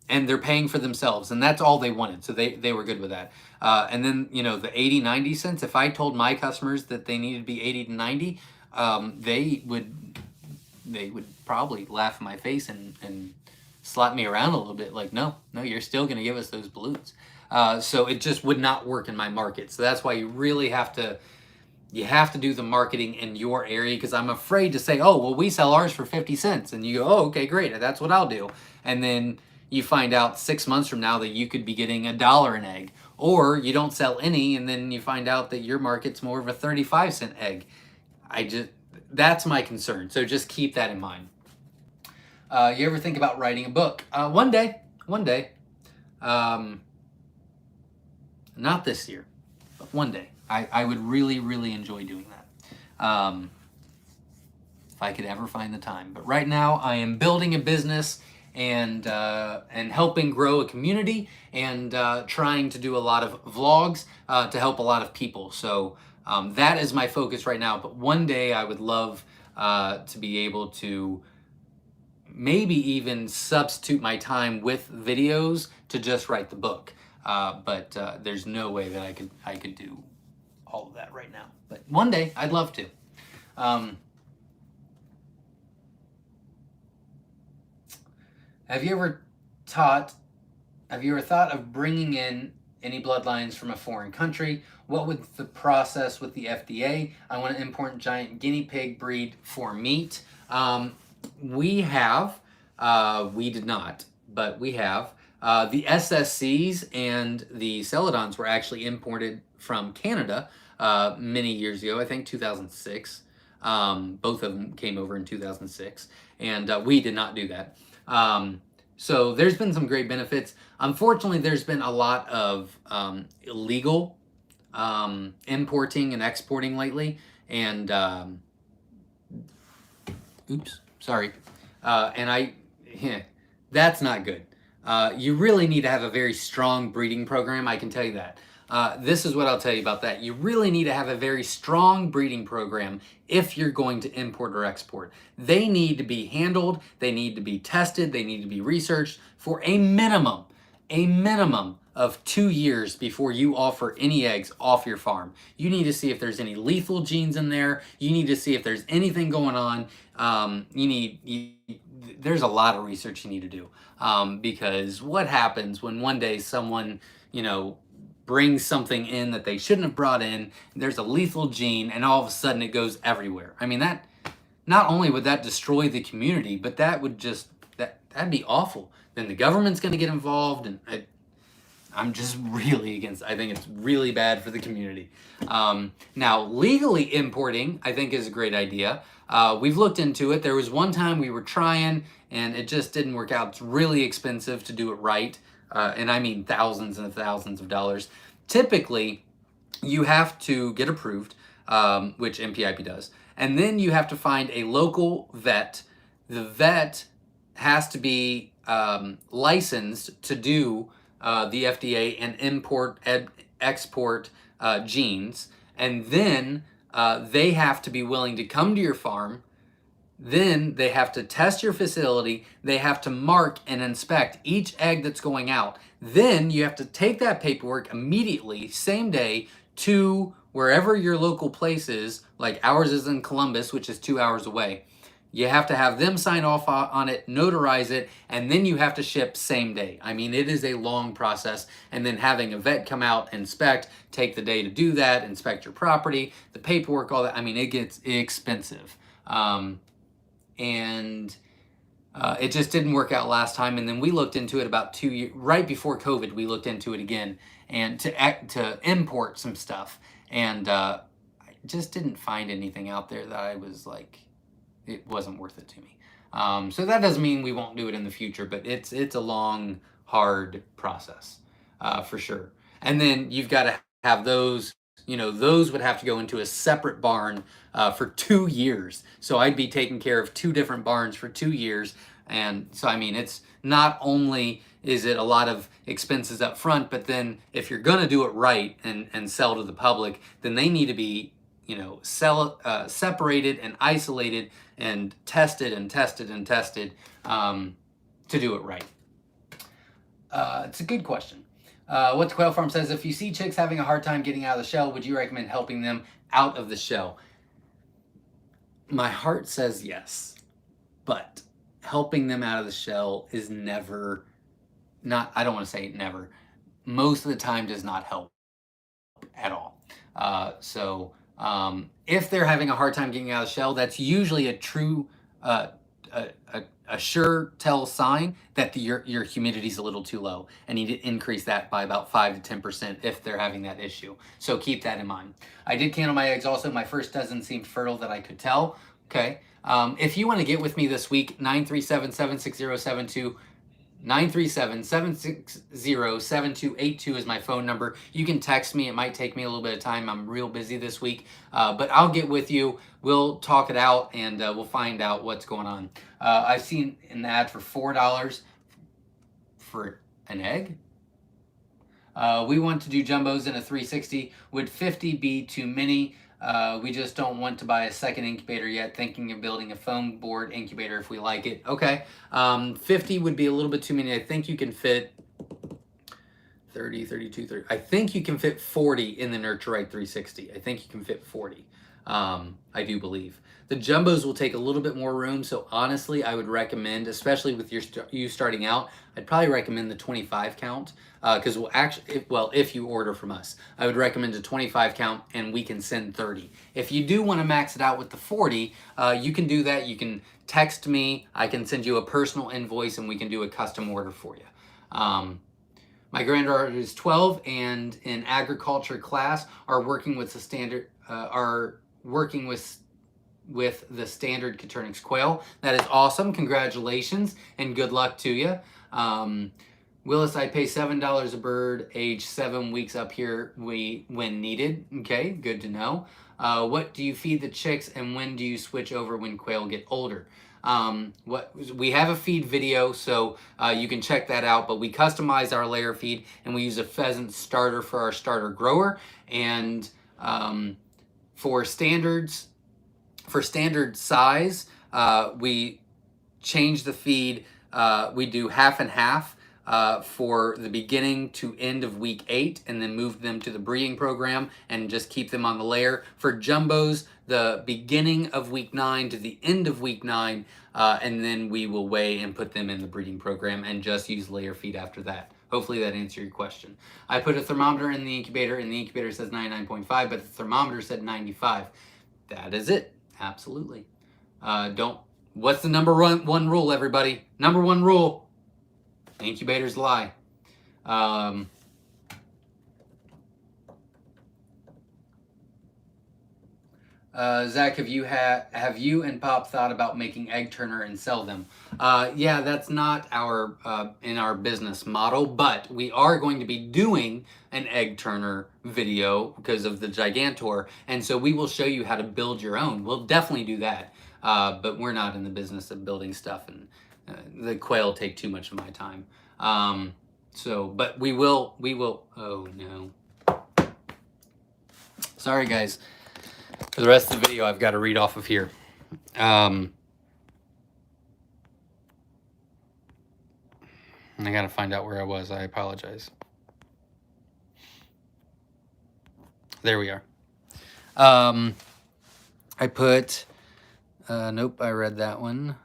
And they're paying for themselves. And that's all they wanted. So they were good with that. And then, the 80, 90 cents, if I told my customers that they needed to be 80 to 90, they would probably laugh in my face and slap me around a little bit. Like, no, you're still going to give us those balloons. So it just would not work in my market. So that's why you really have to do the marketing in your area, because I'm afraid to say, oh, well, we sell ours for 50 cents. And you go, oh, okay, great. That's what I'll do. And then you find out 6 months from now that you could be getting $1 an egg, or you don't sell any. And then you find out that your market's more of a 35-cent egg. That's my concern. So just keep that in mind. You ever think about writing a book? One day. Not this year, but one day. I would really, really enjoy doing that. If I could ever find the time. But right now, I am building a business and helping grow a community and trying to do a lot of vlogs to help a lot of people. So that is my focus right now. But one day, I would love to be able to maybe even substitute my time with videos to just write the book. But there's no way that I could do all of that right now. But one day, I'd love to. Have you ever thought of bringing in any bloodlines from a foreign country? What would the process with the FDA? I want to import giant guinea pig breed for meat. We have, we did not, but we have. The SSCs and the Celadons were actually imported from Canada many years ago, I think 2006. Both of them came over in 2006, and we did not do that. So there's been some great benefits. Unfortunately, there's been a lot of illegal importing and exporting lately, and oops, sorry. That's not good. You really need to have a very strong breeding program, I can tell you that. This is what I'll tell you about that. You really need to have a very strong breeding program if you're going to import or export. They need to be handled, they need to be tested, they need to be researched for a minimum of 2 years before you offer any eggs off your farm. You need to see if there's any lethal genes in there. You need to see if there's anything going on. There's a lot of research you need to do because what happens when one day someone, brings something in that they shouldn't have brought in, there's a lethal gene, and all of a sudden it goes everywhere. I mean, that not only would that destroy the community, but that would that'd be awful. Then the government's going to get involved, and I'm just really against. I think it's really bad for the community. Now, legally importing, I think, is a great idea. We've looked into it. There was one time we were trying, and it just didn't work out. It's really expensive to do it right. And I mean thousands and thousands of dollars. Typically, you have to get approved, which Npip does, and then you have to find a local vet. The vet has to be licensed to do the FDA and export genes, and then they have to be willing to come to your farm. Then they have to test your facility. They have to mark and inspect each egg that's going out. Then you have to take that paperwork immediately, same day, to wherever your local place is, like ours is in Columbus, which is 2 hours away. You have to have them sign off on it, notarize it, and then you have to ship same day. I mean, it is a long process. And then having a vet come out, inspect, take the day to do that, inspect your property, the paperwork, all that. I mean, it gets expensive. And it just didn't work out last time. And then we looked into it about 2 years, right before COVID, we looked into it again and to import some stuff. And I just didn't find anything out there that I was like, it wasn't worth it to me. So that doesn't mean we won't do it in the future, but it's a long, hard process for sure. And then you've got to have those. Those would have to go into a separate barn for 2 years. So I'd be taking care of 2 different barns for 2 years. And so, I mean, it's not only is it a lot of expenses up front, but then if you're going to do it right and sell to the public, then they need to be, separated and isolated and tested to do it right. It's a good question. What the Quail Farm says, if you see chicks having a hard time getting out of the shell, would you recommend helping them out of the shell? My heart says yes, but helping them out of the shell is never, I don't want to say never, most of the time does not help at all. If they're having a hard time getting out of the shell, that's usually a true, a sure tell sign that your humidity is a little too low and need to increase that by about 5 to 10% if they're having that issue. So keep that in mind. I did candle my eggs also. My first dozen seemed fertile that I could tell. Okay. If you want to get with me this week, 937-760-72, 937-760-7282 is my phone number. You can text me. It might take me a little bit of time. I'm real busy this week, but I'll get with you. We'll talk it out, and we'll find out what's going on. I've seen an ad for $4 for an egg. We want to do jumbos in a 360. Would 50 be too many? We just don't want to buy a second incubator yet, thinking of building a foam board incubator if we like it. Okay, 50 would be a little bit too many. I think you can fit 30, 32, 30. I think you can fit 40 in the Nurture Right 360. I think you can fit 40. I do believe. The jumbos will take a little bit more room, so honestly, I would recommend, especially with you starting out, I'd probably recommend the 25 count, because we'll actually, if you order from us, I would recommend a 25 count, and we can send 30. If you do want to max it out with the 40, you can do that. You can text me. I can send you a personal invoice, and we can do a custom order for you. My granddaughter is 12 and in agriculture class are working with the standard, with the standard Caternix quail. That is awesome. Congratulations and good luck to you. Willis, I pay $7 a bird, age 7 weeks up here when needed. Okay, good to know. What do you feed the chicks and when do you switch over when quail get older? We have a feed video, so you can check that out, but we customize our layer feed and we use a pheasant starter for our starter grower. And for standard size, we change the feed. We do half and half for the beginning to end of week 8, and then move them to the breeding program and just keep them on the layer. For jumbos, the beginning of week 9 to the end of week 9, and then we will weigh and put them in the breeding program and just use layer feed after that. Hopefully that answered your question. I put a thermometer in the incubator, and the incubator says 99.5, but the thermometer said 95. That is it. Absolutely. What's the number one rule, everybody? Number one rule: incubators lie. Zach, have you and Pop thought about making egg turner and sell them? Yeah, that's not in our business model, but we are going to be doing an egg turner video because of the Gigantor, and so we will show you how to build your own. We'll definitely do that, but we're not in the business of building stuff, and the quail take too much of my time. But we will. Oh no. Sorry, guys. For the rest of the video, I've got to read off of here. I got to find out where I was. I apologize. There we are. I put, nope, I read that one.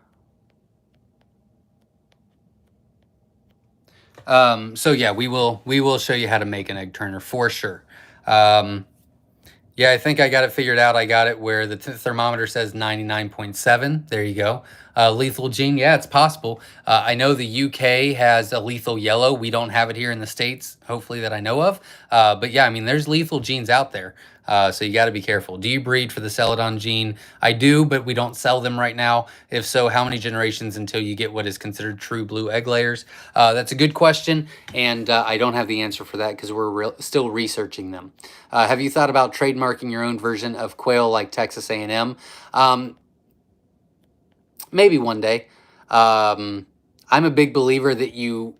So yeah, we will show you how to make an egg turner for sure. Yeah, I think I got it figured out. I got it where the thermometer says 99.7. There you go. Lethal gene, yeah, it's possible. I know the UK has a lethal yellow. We don't have it here in the States, hopefully, that I know of. But yeah, I mean, there's lethal genes out there. So you got to be careful. Do you breed for the Celadon gene? I do, but we don't sell them right now. If so, how many generations until you get what is considered true blue egg layers? That's a good question, and I don't have the answer for that because we're still researching them. Have you thought about trademarking your own version of quail like Texas A&M? Maybe one day. I'm a big believer that you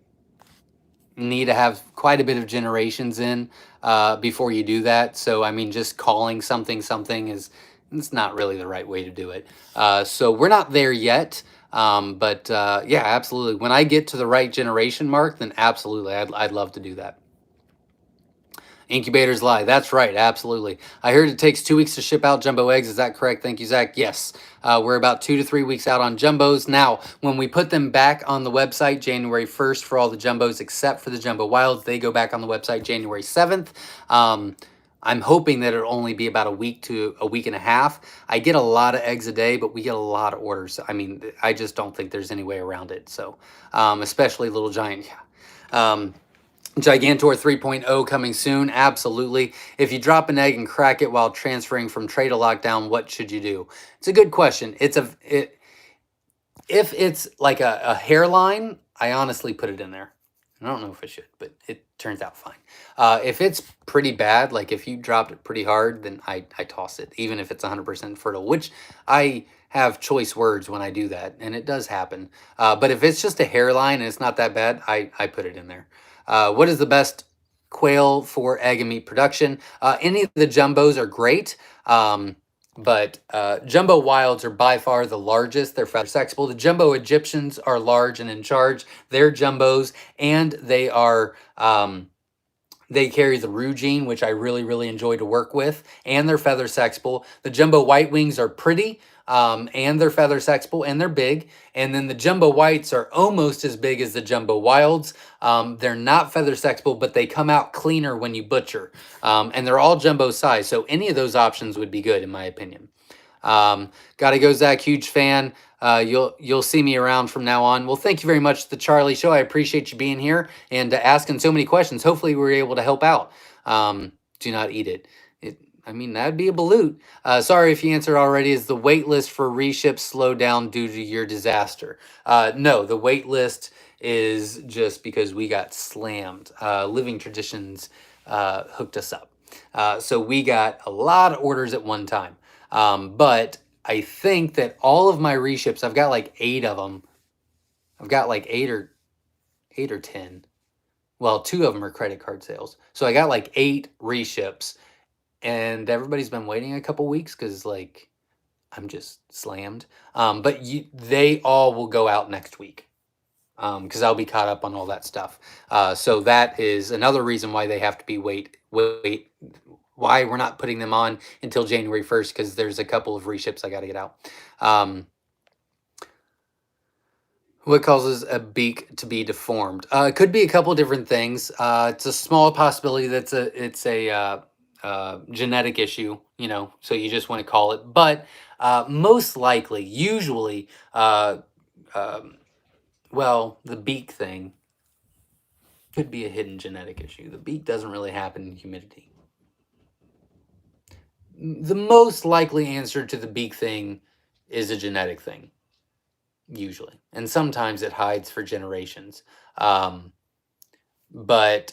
need to have quite a bit of generations in before you do that. So, I mean, just calling something it's not really the right way to do it. So we're not there yet. But yeah, absolutely. When I get to the right generation mark, then absolutely, I'd love to do that. Incubators lie. That's right. Absolutely. I heard it takes 2 weeks to ship out jumbo eggs. Is that correct? Thank you, Zach. Yes. We're about 2 to 3 weeks out on jumbos. Now, when we put them back on the website January 1st for all the jumbos except for the jumbo wilds, they go back on the website January 7th. I'm hoping that it'll only be about a week to a week and a half. I get a lot of eggs a day, but we get a lot of orders. I mean, I just don't think there's any way around it. So, especially Little Giant. Gigantor 3.0 coming soon. Absolutely. If you drop an egg and crack it while transferring from tray to lockdown, what should you do? It's a good question. If it's like a hairline, I honestly put it in there. I don't know if I should, but it turns out fine. If it's pretty bad, like if you dropped it pretty hard, then I toss it, even if it's 100% fertile, which I have choice words when I do that, and it does happen. But if it's just a hairline and it's not that bad, I put it in there. What is the best quail for egg and meat production? Any of the jumbos are great. But jumbo wilds are by far the largest. They're feather sexable. The jumbo Egyptians are large and in charge. They're jumbos, and they are they carry the Roux gene, which I really, really enjoy to work with, and they're feather sexable. The jumbo white wings are pretty, and they're feather sexable, and they're big. And then the jumbo whites are almost as big as the jumbo wilds. They're not feather sexable, but they come out cleaner when you butcher. And they're all jumbo size, so any of those options would be good, in my opinion. Gotta go, Zach. Huge fan. You'll see me around from now on. Well, thank you very much, The Charlie Show. I appreciate you being here and asking so many questions. Hopefully, we were able to help out. Do not eat it. I mean, that'd be a balut. Sorry if you answered already. Is the wait list for reships slowed down due to your disaster? No, the wait list is just because we got slammed. Living Traditions hooked us up. So we got a lot of orders at one time. But I think that all of my reships, I've got like 8 of them. I've got like 8 or 10. Well, 2 of them are credit card sales. So I got like 8 reships, and everybody's been waiting a couple weeks because like I'm just slammed. But they all will go out next week because I'll be caught up on all that stuff. So that is another reason why they have to be wait. Why we're not putting them on until January 1st, because there's a couple of reships I got to get out. What causes a beak to be deformed? It could be a couple different things. It's a small possibility that it's a genetic issue, you know, so you just want to call it. But most likely, usually, well, the beak thing could be a hidden genetic issue. The beak doesn't really happen in humidity. The most likely answer to the beak thing is a genetic thing, usually. And sometimes it hides for generations. But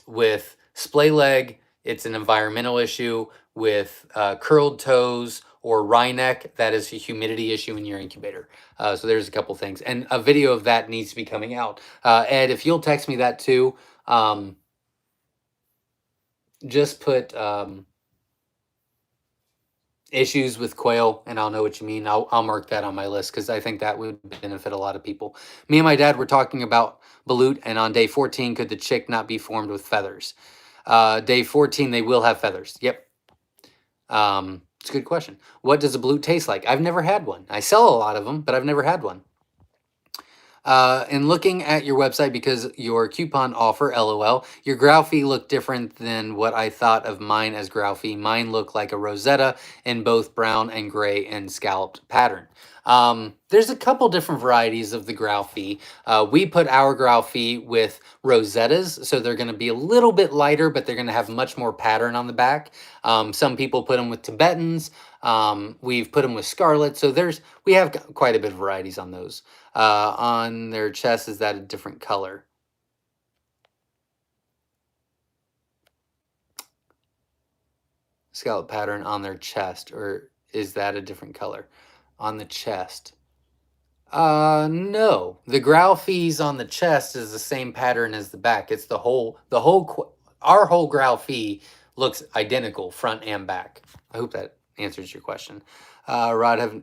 with splay leg, it's an environmental issue. With curled toes or wry neck, that is a humidity issue in your incubator. So there's a couple things. And a video of that needs to be coming out. Ed, if you'll text me that too, just put issues with quail, and I'll know what you mean. I'll mark that on my list because I think that would benefit a lot of people. Me and my dad were talking about balut, and on day 14, could the chick not be formed with feathers? Day 14, they will have feathers. Yep. It's a good question. What does a balut taste like? I've never had one. I sell a lot of them, but I've never had one. And looking at your website, because your coupon offer, LOL, your growl fee looked different than what I thought of mine as growl fee. Mine looked like a Rosetta in both brown and gray and scalloped pattern. There's a couple different varieties of the growl fee. We put our growl fee with Rosettas, so they're going to be a little bit lighter, but they're going to have much more pattern on the back. Some people put them with Tibetans. We've put them with Scarlet, so we have quite a bit of varieties on those. On their chest, is that a different color? Scallop pattern on their chest, or is that a different color? On the chest. No. The growl fees on the chest is the same pattern as the back. It's our whole growl fee looks identical front and back. I hope that answers your question. Rod, have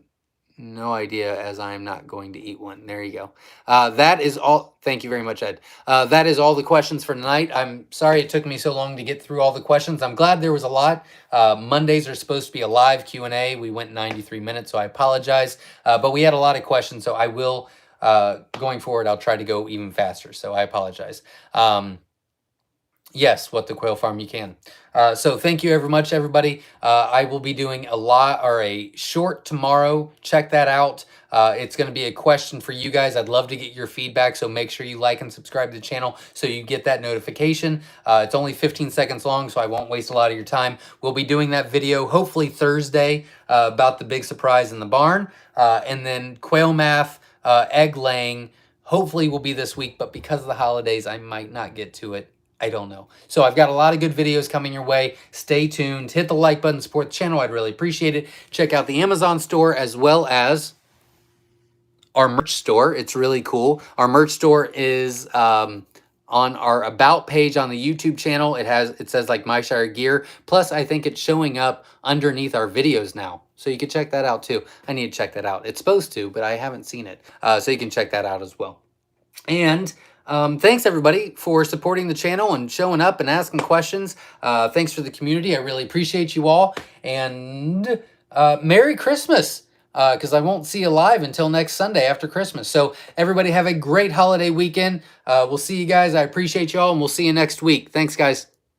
no idea, as I am not going to eat one. There you go. That is all. Thank you very much, Ed. That is all the questions for tonight. I'm sorry it took me so long to get through all the questions. I'm glad there was a lot. Mondays are supposed to be a live Q&A. We went 93 minutes, so I apologize. But we had a lot of questions, so I will, going forward, I'll try to go even faster. So I apologize. Yes, what the quail farm you can. So thank you very much, everybody. I will be doing a short tomorrow. Check that out. It's going to be a question for you guys. I'd love to get your feedback, so make sure you like and subscribe to the channel so you get that notification. It's only 15 seconds long, so I won't waste a lot of your time. We'll be doing that video hopefully Thursday about the big surprise in the barn. And then quail math, egg laying, hopefully will be this week, but because of the holidays, I might not get to it. I don't know. So I've got a lot of good videos coming your way. Stay tuned. Hit the like button, support the channel. I'd really appreciate it. Check out the Amazon store as well as our merch store. It's really cool. Our merch store is on our about page on the YouTube channel. It says like Myshire gear. Plus, I think it's showing up underneath our videos now. So you can check that out too. I need to check that out. It's supposed to, but I haven't seen it. So you can check that out as well. And thanks everybody for supporting the channel and showing up and asking questions. Thanks for the community. I really appreciate you all. And Merry Christmas, because I won't see you live until next Sunday after Christmas. So everybody have a great holiday weekend. We'll see you guys. I appreciate you all, and we'll see you next week. Thanks, guys.